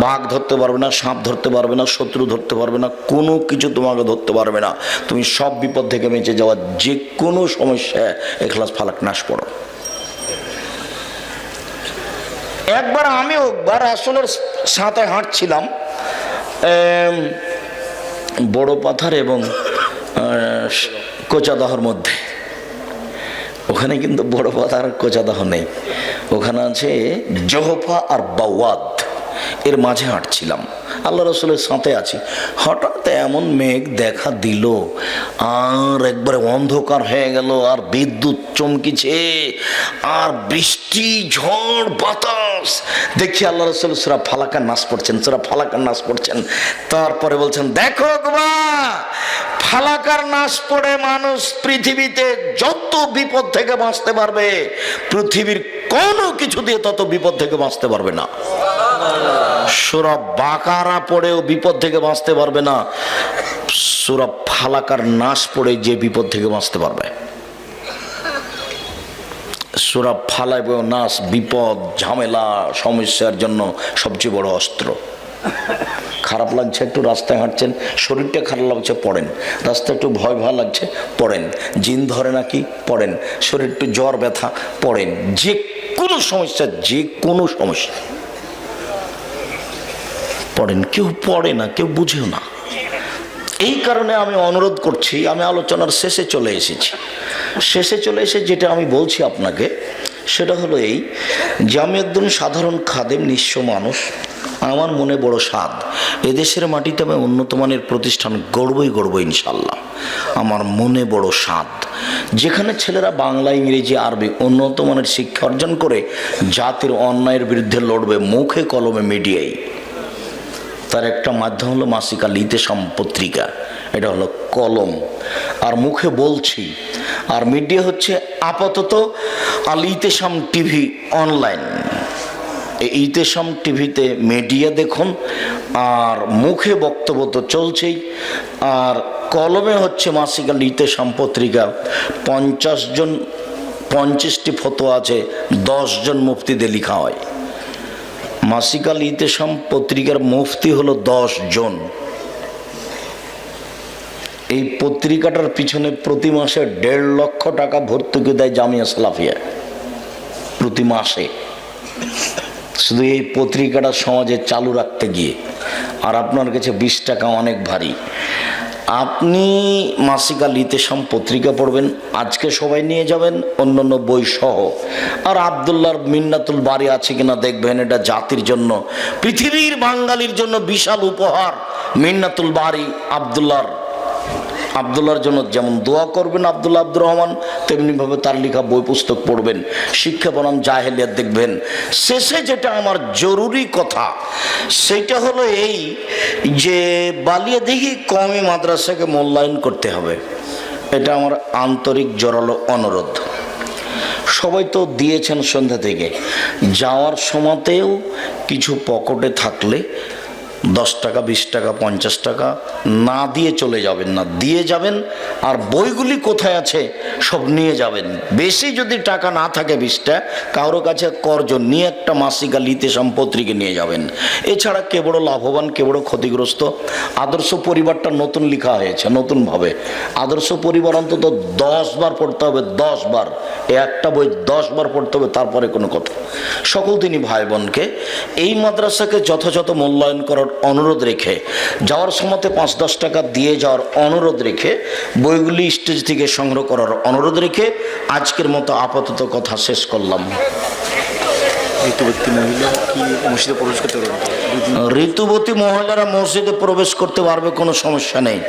বাঘ ধরতে পারবে না, সাপ ধরতে পারবে না, শত্রু ধরতে পারবে না, কোনো কিছু তোমাকে ধরতে পারবে না। তুমি সব বিপদ থেকে বেঁচে যাওয়া যে কোনো সমস্যা ইখলাস, ফালাক, নাস পড়ো। একবার আমি আসলের সাথে হাঁটছিলাম বড় পাথার এবং কোচাদহর মধ্যে। ওখানে কিন্তু বড় পাথার কোচাদহ নেই, ওখানে আছে জহফা আর বাওয়াদ, এর মাঝে হাঁটছিলাম, আল্লাহ রাসূলের সাথে আছি। হঠাৎ এমন মেঘ দেখা দিল, আর একবারে অন্ধকার হয়ে গেল, আর বিদ্যুৎ চমকিছে, আর বৃষ্টি, ঝড়, বাতাস। দেখি আল্লাহ রাসূল সূরা ফালাক আর নাস পড়ছেন, সূরা ফালাক আর নাস পড়ছেন। তারপরে বলছেন, দেখো গো, ফালাক আর নাস পড়ে মানুষ পৃথিবীতে যত বিপদ থেকে বাঁচতে পারবে, পৃথিবীর কোনো কিছু দিয়ে তত বিপদ থেকে বাঁচতে পারবে না। সূরা বাকারা পড়েও বিপদ থেকে বাঁচতে পারবে না, সূরা ফালাক আর নাস পড়ে যে বিপদ থেকে বাঁচতে পারবে। সূরা ফালাক এবং নাস বিপদ, ঝামেলা, সমস্যার জন্য সবচেয়ে বড় অস্ত্র। খারাপ লাগছে একটু, রাস্তায় হাঁটছেন, শরীরটা খারাপ লাগছে, পড়েন। রাস্তায় একটু ভয় ভয় লাগছে, পড়েন। জিন ধরে নাকি, পড়েন। শরীর একটু জ্বর ব্যথা, পড়েন। যে কোনো সমস্যা, যে কোনো সমস্যা পড়েন। কেউ পড়ে না, কেউ বুঝেও না। এই কারণে আমি অনুরোধ করছি, আমি আলোচনার শেষে চলে এসেছি। শেষে চলে এসে যেটা আমি বলছি আপনাকে, সেটা হলো এই যে আমি একজন সাধারণ খাদেম, নিঃস্ব মানুষ। আমার মনে বড় স্বাদ, এদেশের মাটিতে আমি উন্নত মানের প্রতিষ্ঠান গড়বই ইনশাল্লাহ। আমার মনে বড় স্বাদ, যেখানে ছেলেরা বাংলা, ইংরেজি, আরবি উন্নত মানের শিক্ষা অর্জন করে জাতির অন্যায়ের বিরুদ্ধে লড়বে মুখে কলমে, মিডিয়ায়। তার একটা মাধ্যম হলো মাসিক আল ইতেসাম পত্রিকা, এটা হলো কলম, আর মুখে বলছি। আর মিডিয়া হচ্ছে আপাতত আল ইতেসাম টিভি অনলাইন। এই ইতেসাম টিভিতে মিডিয়া দেখুন, আর মুখে বক্তব্য তো চলছেই। আর কলমে হচ্ছে মাসিক আল ইতেসাম পত্রিকা। 50টি ফতোয়া আছে, 10 জন মুফতিদের লেখা হয়। মাসিক আল ইতেসাম পত্রিকার মুফতি হলো 10 জন। এই পত্রিকাটার পিছনে প্রতি মাসে 1.5 লক্ষ টাকা ভর্তুকি দেয় জামিয়া সালাফিয়া, প্রতি মাসে, শুধু এই পত্রিকাটা সমাজে চালু রাখতে গিয়ে। আর আপনার কাছে 20 টাকা অনেক ভারী। আপনি মাসিক আল ইতেসাম পত্রিকা পড়বেন, আজকে সবাই নিয়ে যাবেন, অন্যান্য বই সহ। আর আব্দুল্লাহর মিন্নাতুল বারি আছে কিনা দেখবেন, এটা জাতির জন্য, পৃথিবীর বাঙালির জন্য বিশাল উপহার। মিন্নাতুল বারি আব্দুল্লাহর জন্য যেমন দোয়া করবেন আব্দুল্লাহ আব্দুর রহমান, তেমনিভাবে তার লেখা বই পুস্তক পড়বেন, শিক্ষা বনাম জাহেলিয়াত দেখবেন। শেষে যেটা আমার জরুরি কথা, সেটা হলো এই যে বালিয়াদিঘি কওমি মাদ্রাসাকে মূল্যায়ন করতে হবে। এটা আমার আন্তরিক জোরালো অনুরোধ। সবাই তো দিয়েছেন সন্ধ্যা থেকে, যাওয়ার সময়তেও কিছু পকেটে থাকলে 10 টাকা, 20 টাকা, 50 টাকা না দিয়ে চলে যাবেন না, দিয়ে যাবেন। আর বইগুলি কোথায় আছে সব নিয়ে যাবেন। বেশি যদি টাকা না থাকে 20টা, কারো কাছে কর্জ নিয়ে একটা মাসিক আল ইতেসাম পত্রিকা নিয়ে যাবেন। এছাড়া কে বড় লাভবান, কে বড় ক্ষতিগ্রস্ত। আদর্শ পরিবারটা নতুন লেখা হয়েছে, নতুনভাবে। আদর্শ পরিবার অন্তত 10 বার পড়তে হবে, 10 বার। একটা বই 10 বার পড়তে হবে, তারপরে কোনো কথা। সকল দিনই ভাই বোনকে এই মাদ্রাসাকে যথাযথ মূল্যায়ন করার অনুরোধ রেখে, যাওয়ার সময়তে 5-10 টাকা দিয়ে যাওয়ার অনুরোধ রেখে, বইগুলি স্টেজ থেকে সংগ্রহ করার অনুরোধ রেখে আজকের মতো আপাতত কথা শেষ করলাম। ঋতুবতী মহিলা কি মসজিদে প্রবেশ করতে পারবে? ঋতুবতী মহিলারা মসজিদে প্রবেশ করতে পারবে, কোনো সমস্যা নেই।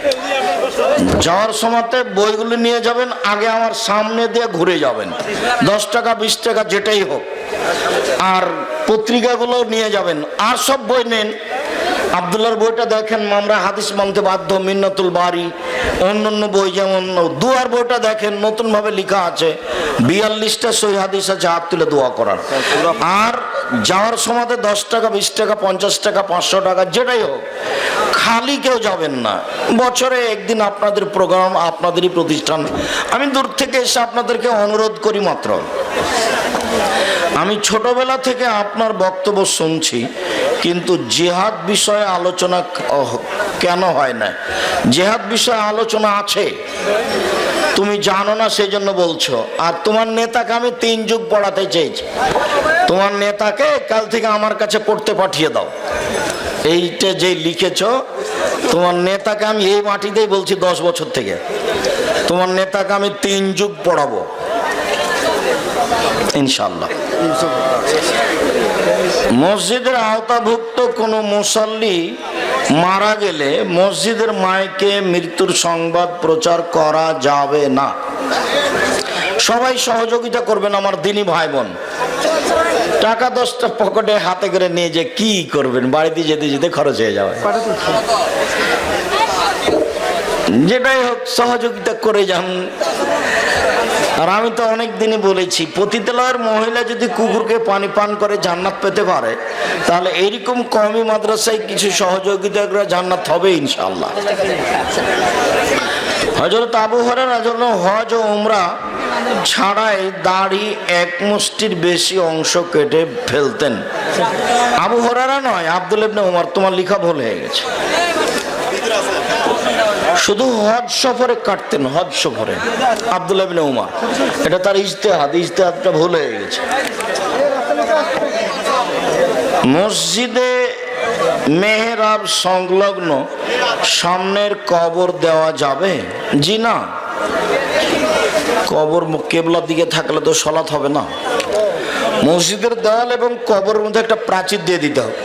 যাওয়ার সময়তে বইগুলো নিয়ে যাবেন, আগে আমার সামনে দিয়ে ঘুরে যাবেন, 10 টাকা 20 টাকা যেটাই হোক। আর পত্রিকাগুলো নিয়ে যাবেন, আর সব বই নেন। আব্দুল্লাহর বইটা দেখেন, আমরা হাদিস মানতে বাধ্য, মিন্নাতুল বারি, অন্যান্য বই যেমন দুয়ার বইটা দেখেন, নতুন ভাবে লেখা আছে, 42টা সহিহ হাদিস আছে হাত তুলে দোয়া করার। আর যাওয়ার সময় 10 টাকা 20 টাকা 50 টাকা 500 টাকা যেটাই হোক, খালি কেউ যাবেন না। বছরে একদিন আপনাদের প্রোগ্রাম, আপনাদেরই প্রতিষ্ঠান, আমি দূর থেকে এসে আপনাদেরকে অনুরোধ করি মাত্র, আমি ছোটবেলা থেকে আপনার বক্তব্য শুনছি, কিন্তু জিহাদ বিষয়ে আলোচনা কেন হয় না? জিহাদ বিষয়ে আলোচনা আছে, তুমি জানো না সেই জন্য বলছো। আর তোমার নেতাকে আমি 3 যুগ পড়াতে চেয়েছি, তোমার নেতাকে কাল থেকে আমার কাছে পড়তে পাঠিয়ে দাও। এইটা যে লিখেছ, তোমার নেতাকে আমি এই মাটিতেই বলছি 10 বছর থেকে, তোমার নেতাকে আমি 3 যুগ পড়াবো ইনশাআল্লাহ। মসজিদের আওতাভুক্ত কোনো মুসাল্লি মারা গেলে মসজিদের মাইকে মৃত্যুর সংবাদ প্রচার করা যাবে না। সবাই সহযোগিতা করবেন আমার দিনী ভাই বোন। টাকা 10টা পকেটে হাতে করে নিয়ে যে কি করবেন, বাড়িতে যেতে যেতে খরচ হয়ে যাবে। যেটাই হোক সহযোগিতা করে যান। আর আমি তো অনেক দিনই বলেছি, পতিতালয়ের মহিলা যদি কুকুরকে পানি পান করে জান্নাত পেতে পারে, তাহলে এইরকম কওমি মাদ্রাসায় কিছু সহযোগিতা করে জান্নাত হবে ইনশাআল্লাহ। হযরত আবু হুরায়রা জন্য হজ ও উমরা ছাড়াই দাড়ি 1 মুষ্টির বেশি অংশ কেটে ফেলতেন। আবু হুরায়রা নয়, আব্দুল্লাহ ইবনে উমর। তোমার লেখা ভুল হয়ে গেছে। শুধু হজ সফরে কাটতেন, হজ সফরে আব্দুল্লাহ ইবনে উমর। এটা তার ইজতিহাদটা ভুল হয়ে গেছে। মসজিদে মেহরাব সংলগ্ন সামনের কবর দেওয়া যাবে? জি না, কবর কেবলার দিকে থাকলে তো সালাত হবে না। মসজিদের দেওয়াল এবং কবরের মধ্যে একটা প্রাচীর দিয়ে দিতে হবে।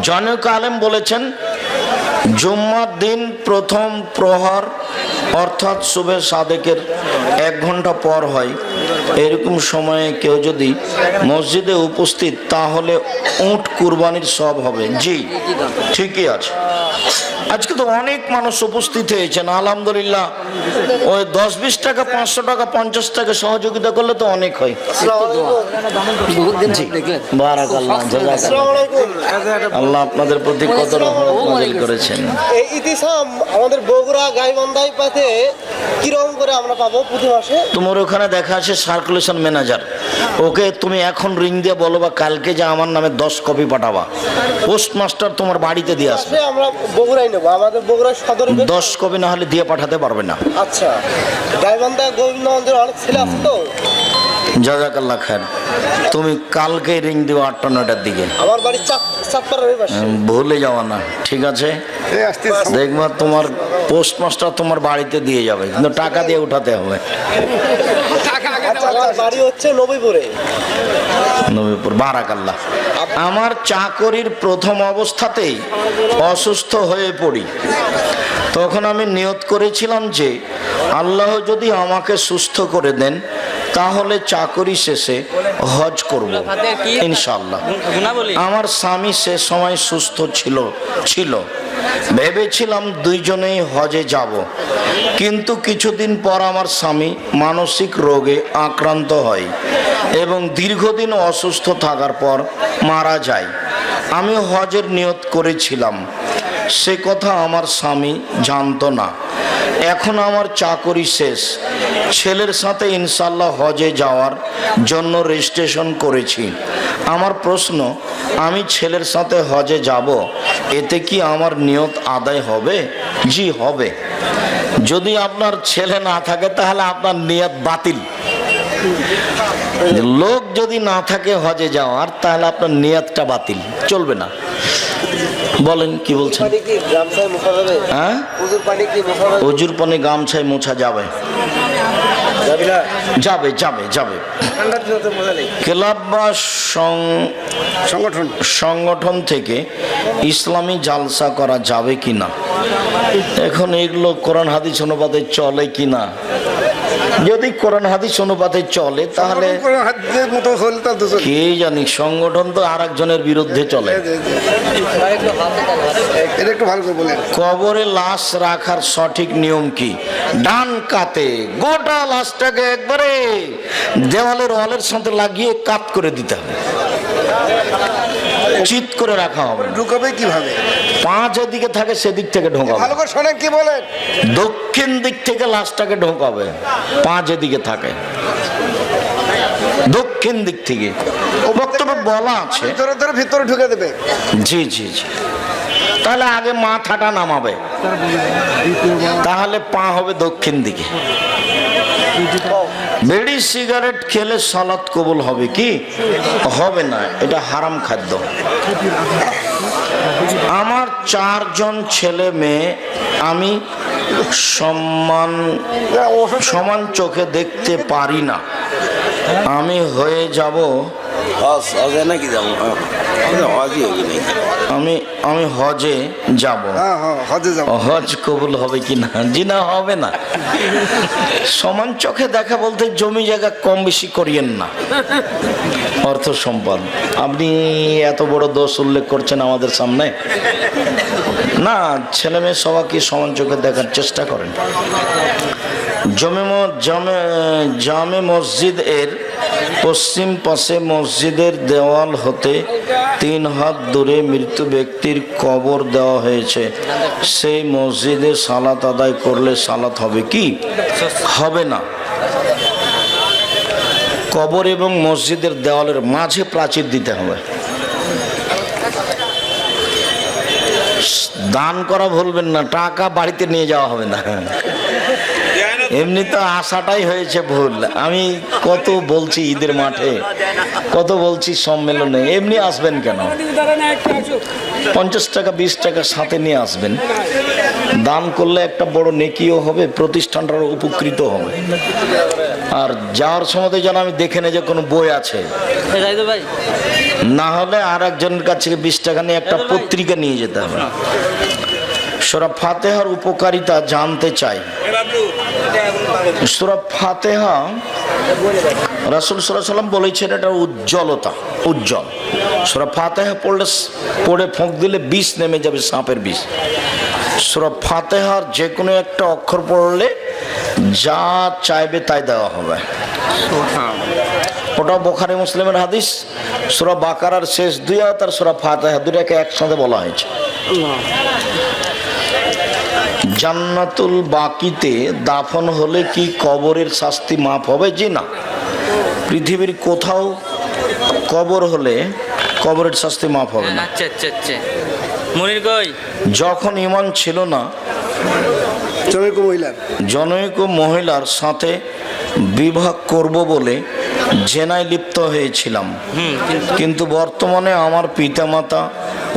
জনক আলেম বলেছেন, জুম্মার দিন প্রথম প্রহর অর্থাৎ শুভে সাদেকের 1 ঘন্টা পর হয়। এরকম সময়ে কেউ যদি মসজিদে উপস্থিত, তাহলে উট কুরবানির সব হবে। জি ঠিকই আছে। আজকে তো অনেক মানুষ উপস্থিত হয়েছেন আলহামদুলিল্লাহ। ওই 10-20 টাকা 500 টাকা 50 টাকা সহযোগিতা করলে তো অনেক হয়। বারাকাল্লাহ, আল্লাহ আপনাদের প্রতি কত রহমত নাযিল করেছেন। এই ইতিসাম আমাদের বগুড়া গাইবান্ধায় পাতে কিরকম করে আমরা পাবো প্রতি মাসে? তোমার ওখানে দেখা আছে সার্কুলেশন ম্যানেজার, ওকে তুমি এখন রিং দিয়ে বলো বা কালকে যে আমার নামে 10 কপি পাঠাবা, পোস্টমাস্টার তোমার বাড়িতে দিয়ে আসবে। আমরা বগুড়াই নেবো, আমাদের বগুড়া সদর 10 কপি না হলে দিয়ে পাঠাতে পারবে না। আচ্ছা, গাইবান্ধা গোবিন্দগঞ্জের অনেক ছেলে আছে তো। জাযাকাল্লাহ খায়ের। তুমি কালকে রিং দিও 8টা-9টার দিকে। আমার বাড়ি চাঁদপাড়ার পাশে। ভুলে যাওয়া না, ঠিক আছে? দেখবা তোমার পোস্টমাস্টার তোমার বাড়িতে দিয়ে যাবে, কিন্তু টাকা দিয়ে উঠাতে হবে। আমার বাড়ি হচ্ছে নবীপুরে। নবীপুর, বারাকাল্লাহ। আমার চাকরির প্রথম অবস্থাতেই অসুস্থ হয়ে পড়ি। তখন আমি নিয়ত করেছিলাম যে আল্লাহ যদি আমাকে সুস্থ করে দেন, তাহলে চাকরি শেষে হজ করব ইনশাআল্লাহ। আমার স্বামী সে সময় সুস্থ ছিল। ভেবেছিলাম দুইজনেই হজে যাব, কিন্তু কিছুদিন পর আমার স্বামী মানসিক রোগে আক্রান্ত হয় এবং দীর্ঘদিন অসুস্থ থাকার পর মারা যায়। আমি হজের নিয়ত করেছিলাম, সে কথা আমার স্বামী জানতো না। এখন আমার চাকরি শেষ, ছেলের সাথে ইনশাল্লাহ হজে যাওয়ার জন্য রেজিস্ট্রেশন করেছি। আমার প্রশ্ন, আমি ছেলের সাথে হজে যাব, এতে কি আমার নিয়ত আদায় হবে? জি হবে। যদি আপনার ছেলে না থাকে তাহলে আপনার নিয়ত বাতিল। লোক যদি না থাকে হজে যাওয়ার, তাহলে আপনার নিয়তটা বাতিল, চলবে না। বলেন কি বলছেন? হ্যাঁ, অজুর পানি গামছায় মোছা যাবে। যাবে যাবে যাবে ক্লাব বা সংগঠন থেকে ইসলামী জালসা করা যাবে কিনা? এখন এগুলো কোরআন হাদিস অনুপাতে চলে কিনা? যদি কোরআন হাদিস অনুপাতে চলে তাহলে কে জানি, সংগঠন তো আর একজনের বিরুদ্ধে চলে। কবরে লাশ রাখার সঠিক নিয়ম কি? ডান কাতে গোটা লাশটাকে একবারে দেওয়ালের ওয়ালের সাথে লাগিয়ে কাত করে দিতে হবে, চিৎ করে রাখা হবে। ঢুকাবে কিভাবে? পা যেদিকে থাকে সেদিক থেকে ঢোকাবে। ভালো করে শোনেন কি বলেন। দক্ষিণ দিক থেকে লাশটাকে ঢোকাবে, পা যেদিকে থাকে দক্ষিণ দিক থেকে। বক্তব্য বলা আছে ধরে ধরে ভিতরে ঢুকে দেবে। জি জি জি। তাহলে আগে মাথাটা নামাবে, তাহলে পা হবে দক্ষিণ দিকে। বিড়ি সিগারেট খেলে সালাত কবুল হবে কি? হবে না, এটা হারাম খাদ্য। আমার 4 জন ছেলে মেয়ে আমি সমান চোখে দেখতে পারি না, আমি হয়ে যাব, আমি হজে যাব, হজ কবুল হবে কি না? জি না, হবে না। সমান চোখে দেখা বলতে জমি জায়গা কম বেশি করিয়েন না, অর্থ সম্পদ। আপনি এত বড় দোষ উল্লেখ করছেন আমাদের সামনে। না, ছেলে মেয়ে সবাইকে সমান চোখে দেখার চেষ্টা করেন। জামে মসজিদ এর পশ্চিম পাশে মসজিদের দেওয়াল হতে 3 হাত দূরে মৃত ব্যক্তির কবর দেওয়া হয়েছে, সেই মসজিদে সালাত আদায় করলে সালাত হবে কি? হবে না। কবর এবং মসজিদের দেওয়ালের মাঝে প্রাচীর দিতে হবে। দান করা ভুলবেন না, টাকা বাড়িতে নিয়ে যাওয়া হবে না। এমনি তো আশাটাই হয়েছে ভুল। আমি কত বলছি ঈদের মাঠে, কত বলছি সম্মেলনে, এমনি আসবেন কেন? 50 টাকা 20 টাকা সাথে নিয়ে আসবেন। দান করলে একটা বড় নেকিও হবে, প্রতিষ্ঠানটার উপকৃত হবে। আর যাওয়ার সময় যেন আমি দেখে নেই যে কোনো বই আছে, না হলে আর একজনের কাছ থেকে 20 টাকা নিয়ে একটা পত্রিকা নিয়ে যেতে হবে। সূরা ফাতিহার উপকারিতা জানতে চাই। সূরা ফাতিহা রাসূল সাল্লাল্লাহু আলাইহি ওয়াসাল্লাম বলেছেন এটা উজ্জ্বলতা, উজ্জ্বল। সূরা ফাতিহা পড়ে ফোঁক দিলে বিষ নেমে যাবে, সাপের বিষ। সূরা ফাতিহার যে কোনো একটা অক্ষর পড়লে যা চাইবে তাই দেওয়া হবে। ওটা বুখারী মুসলিমের হাদিস। সূরা বাকারার শেষ 2 আয়াত আর সূরা ফাতিহা দুটাকে একসাথে বলা হয়েছে। জান্নাতুল বাকিতে দাফন হলে কি কবরের শাস্তি মাফ হবে? জি না, পৃথিবীর কোথাও কবর হলে কবরের শাস্তি মাফ হবে না। যখন ঈমান ছিল না, জনৈক মহিলার সাথে বিবাহ করব বলে জেনায় লিপ্ত হয়েছিলাম, কিন্তু বর্তমানে আমার পিতামাতা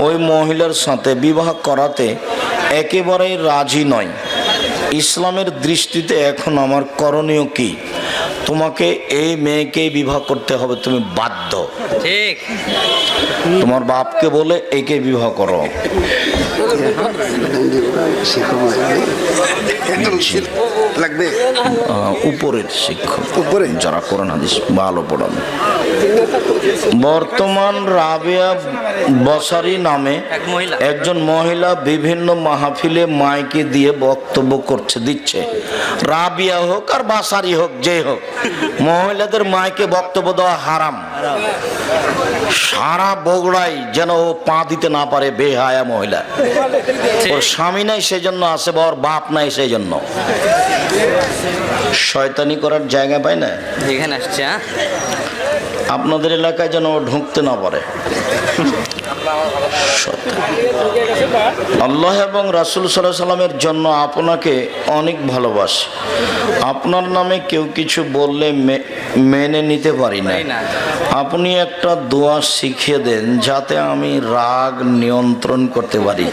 ওই মহিলার সাথে বিবাহ করাতে একেবারেই রাজি নয়। ইসলামের দৃষ্টিতে এখন আমার করণীয় কি? তোমাকে এই মেয়েকে বিবাহ করতে হবে, তুমি বাধ্য। ঠিক, তোমার বাপকে বলে একে বিবাহ করো। লাগবে উপরের শিক্ষক, যারা কোরআন হাদিস ভালো পড়ান। বর্তমান রাবেয়া বসারি নামে একজন মহিলা বিভিন্ন মাহফিলে মাইকে দিয়ে বক্তব্য দিচ্ছে। রাবিয়া হোক আর বাসারি হোক, যে হোক, মহিলাদের মাইকে বক্তব্য দেওয়া হারাম। সারা বগুড়ায় যেন ও পা দিতে না পারে, বেহায়া মহিলা। ওর স্বামী নাই সেজন্য আসে, বা ওর বাপ নাই সেই জন্য। শয়তানি করার জায়গা পায় না। এখানে আসছে আপনাদের এলাকায় যেন ও ঢুকতে না পারে। আল্লাহ এবং রাসূল সাল্লাল্লাহু আলাইহি সাল্লামের জন্য আপনাকে অনেক ভালোবাসি। আপনার নামে কেউ কিছু বললে মেনে নিতে পারি না। আপনি একটা দোয়া শিখিয়ে দেন যাতে আমি রাগ নিয়ন্ত্রণ করতে পারি।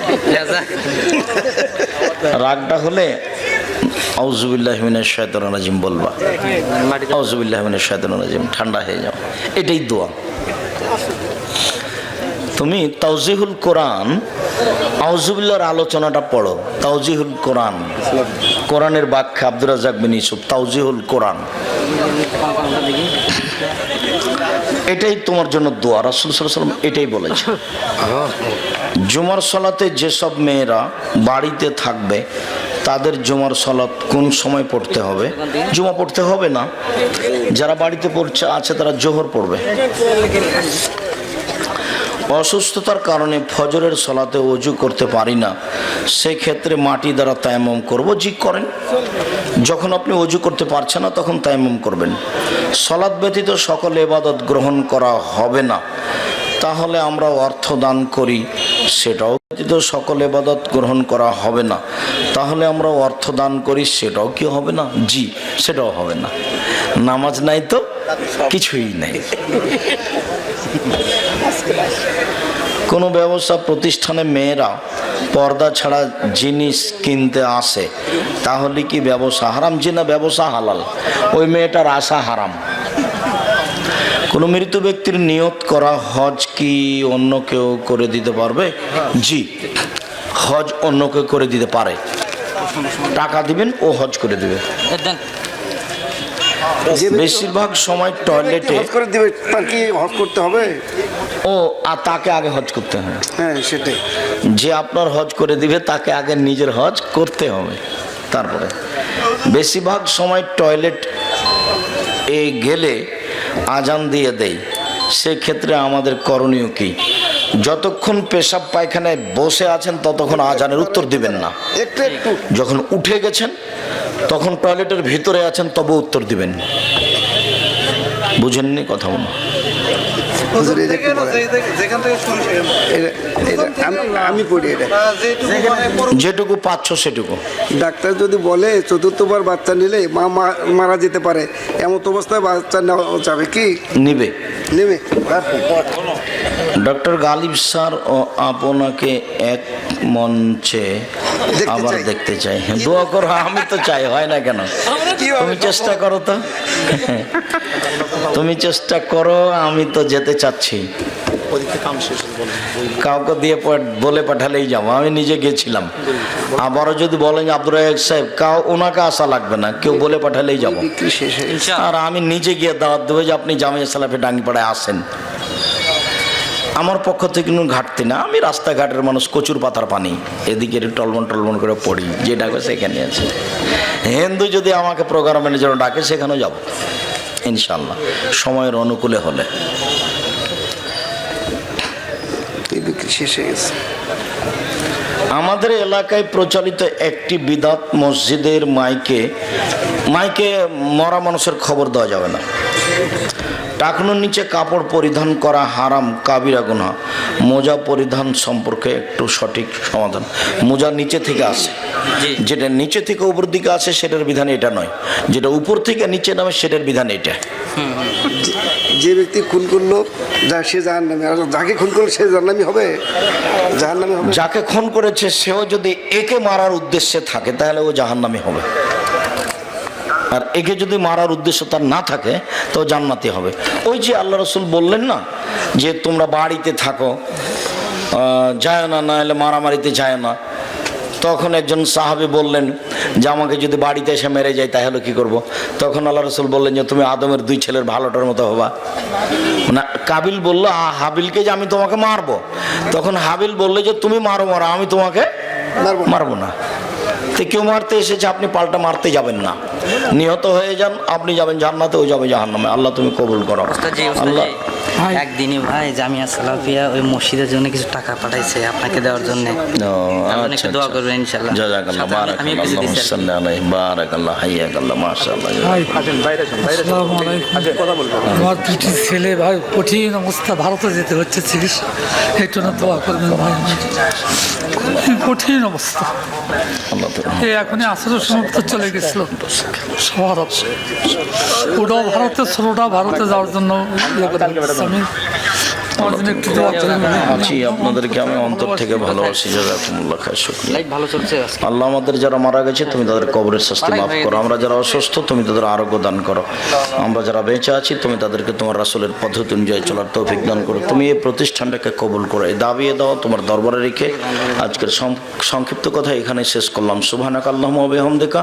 রাগটা হলে আউযুবিল্লাহি মিনাশ শাইতানির রাজিম বলবা, আউযুবিল্লাহি মিনাশ শাইতানির রাজিম, ঠান্ডা হয়ে যাও। এটাই দোয়া। তুমি তাওজিহুল কোরআন, আউযুবিল্লাহর আলোচনাটা পড়ো। তাওজিহুল কোরআন, কোরআনের ব্যাখ্যা আব্দুর রাজ্জাক বিন ইউসুফ, তাওজিহুল কোরআন, এটাই তোমার জন্য দোয়া। রাসূল সাল্লাল্লাহু আলাইহি ওয়াসাল্লাম এটাই বলেছে। জুমার সালাতে যেসব মেয়েরা বাড়িতে থাকবে তাদের জুমার সালাত কোন সময় পড়তে হবে? জুমা পড়তে হবে না, যারা বাড়িতে পড়ছে আছে তারা জোহর পড়বে। অসুস্থতার কারণে ফজরের সালাতে ওযু করতে পারি না, সেক্ষেত্রে মাটি দ্বারা তায়াম্মুম করব। জি করেন, যখন আপনি ওযু করতে পারছেন না তখন তায়াম্মুম করবেন। সালাত ব্যতীত সকল ইবাদত গ্রহণ করা হবে না, তাহলে আমরা অর্থ দান করি, সেটাও ব্যতীত সকল ইবাদত গ্রহণ করা হবে না, তাহলে আমরা অর্থ দান করি, সেটাও কি হবে না? জি, সেটাও হবে না। নামাজ নাই তো কিছুই নাই। কোনো ব্যবসা প্রতিষ্ঠানে মেয়েরা পর্দা ছাড়া জিনিস কিনতে আসে, তাহলে কি ব্যবসা হারাম? জি না, ব্যবসা হালাল, ওই মেয়েটার আশা হারাম। কোনো মৃত ব্যক্তির নিয়ত করা হজ কি অন্য কেউ করে দিতে পারবে? জি, হজ অন্য কেউ করে দিতে পারে। টাকা দিবেন, ও হজ করে দিবে। বেশিরভাগ সময় টয়লেটে হজ করে দিবে, তার কি হজ করতে হবে? ও আর তাকে আগে হজ করতে হবে। হ্যাঁ, সেটাই। যে আপনার হজ করে দিবে তাকে আগে নিজের হজ করতে হবে, তারপরে। বেশিরভাগ সময় টয়লেট এ গেলে আজান দিয়ে দেয়, সেক্ষেত্রে আমাদের করণীয় কি? যতক্ষণ পেশাব পায়খানায় বসে আছেন ততক্ষণ আজানের উত্তর দিবেন না। একটু একটু যখন উঠে গেছেন তখন টয়লেটের ভিতরে আছেন তবে উত্তর দিবেন। বুঝেননি কথা? মনে হুজুর, এটা একটু বলেন। আমি পড়ি এটা। যেটুকু পাচ্ছ সেটুকু। ডাক্তার যদি বলে চতুর্থবার বাচ্চা নিলে মা মারা যেতে পারে, এমন অবস্থায় বাচ্চা নেওয়া যাবে কি? নিবে, নেবে। ডক্টর গালিব স্যার ও আপনাকে এক মঞ্চে আবার দেখতে চাই। দোয়া করো। আমি তো চাই, হয় না কেন? তুমি চেষ্টা করো তো, তুমি চেষ্টা করো। আমি তো যেতে চাচ্ছি, কাউকে দিয়ে বলে পাঠালেই যাবো। আমি নিজে গেছিলাম। আবারও যদি বলেন আব্দুর রাজ্জাক সাহেব, ওনাকে আসা লাগবে না, কেউ বলে পাঠালেই যাবো। আর আমি নিজে গিয়ে দাওয়াত দেবো যে আপনি জামিয়া সালাফি ডাঙ্গিপাড়ায় আসেন। আমার পক্ষ থেকে কোনো ঘাটতি না। আমি রাস্তাঘাটের মানুষ, কচুর পাতার পানি, এদিকে টলমন টলমন করে পড়ি, যে ডাকে সেখানে আছে। হিন্দু যদি আমাকে প্রোগ্রামের জন্য ডাকে সেখানেও যাব ইনশাল্লাহ, সময়ের অনুকূলে হলে। শেষ হয়ে গেছে। আমাদের এলাকায় প্রচলিত একটি বিদআত, মসজিদের মাইকে মরা মানুষের খবর দেওয়া যাবে না। টাকনুর নিচে কাপড় পরিধান করা হারাম, কাবিরা গুনাহ। মোজা পরিধান সম্পর্কে একটু সঠিক সমাধান। মোজা নিচে থেকে আসে, যেটা নিচে থেকে উপর দিকে আসে সেটার বিধান এটা নয়, যেটা উপর থেকে নিচে নামে সেটার বিধান এটা। যে ব্যক্তি খুন করলো সে জাহান্নামী, আর যাকে খুন করলো সে জাহান্নামী হবে, জাহান্নামী হবে। যাকে খুন করেছে সেও যদি একে মারার উদ্দেশ্যে থাকে তাহলে ও জাহান্নামী হবে, আর একে যদি মারার উদ্দেশ্য তার না থাকে তো জান্নাতি হবে। ওই যে আল্লাহ রসুল বললেন না যে তোমরা বাড়িতে থাকো, যায় না, না হলে মারামারিতে যায় না। তখন একজন সাহাবী বললেন যে আমাকে যদি বাড়িতে এসে মেরে যায় তাহলে কি করব? তখন আল্লাহ রসুল বললেন যে তুমি আদমের দুই ছেলের ভালোটার মতো হবা। না, কাবিল বললো হাবিলকে যে আমি তোমাকে মারবো, তখন হাবিল বললে যে তুমি মারো, আমি তোমাকে মারবো না। তো কেউ মারতে এসেছে, আপনি পাল্টা মারতে যাবেন না, নিহত হয়ে যান, আপনি যাবেন জান্নাতে, ও যাবে জাহান্নামে। আল্লাহ তুমি কবুল করো। আল্লাহ একদিনই ভাই জামিয়া সালাফিয়া ওই মসজিদের জন্য কিছু টাকা পাঠাইছে আপনাকে দেওয়ার জন্য। আচ্ছা, দোয়া করবেন ইনশাআল্লাহ। জাযাকাল্লাহ, বারাকাল্লাহ, আল্লাহুম্মা সাল্লি আলাইহি, বারাকাল্লাহ, হাইয়াকাল্লাহ, মাশাআল্লাহ। আমার দুটি ছেলে ভাই কঠিন অবস্থা, ভারতে যেতে হচ্ছে চিকিৎসা, এই জন্য দোয়া করবেন ভাই। কঠিন অবস্থা, এখনই আসলে সমাপ্ত চলে গেছিল সবার। ওটাও ভারতে, ছোটটা ভারতে যাওয়ার জন্য ইয়ে করে আমি আমার জন্য একটু দোয়া করবেন জি, আপনাদেরকে আমি অন্তর থেকে ভালোবাসি। জাযাকুমুল্লাহ খায়র, শুকরিয়া। লাইভ ভালো চলছে আজকে। আল্লাহ আমাদের যারা মারা গেছে তুমি তাদের কবরের শাস্তি মাফ করো, আমরা যারা অসুস্থ তুমি তাদের আরোগ্য দান করো, আমরা যারা বেঁচে আছি তুমি তাদেরকে তোমার রাসূলের পদ্ধতি অনুযায়ী চলার তৌফিক দান করো। তুমি এই প্রতিষ্ঠানটাকে কবুল করো, এই দাবিয়ে দাও তোমার দরবারে রেখে আজকের সংক্ষিপ্ত কথা এখানে শেষ করলাম। সুবহানাকা আল্লাহুম্মা ওয়া বিহামদিকা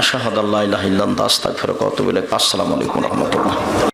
আশহাদু আল্লা ইলাহা ইল্লা আনতা আস্তাগফিরুকা ওয়া আতুবু ইলাইক। আসসালামু আলাইকুম ওয়া রাহমাতুল্লাহ।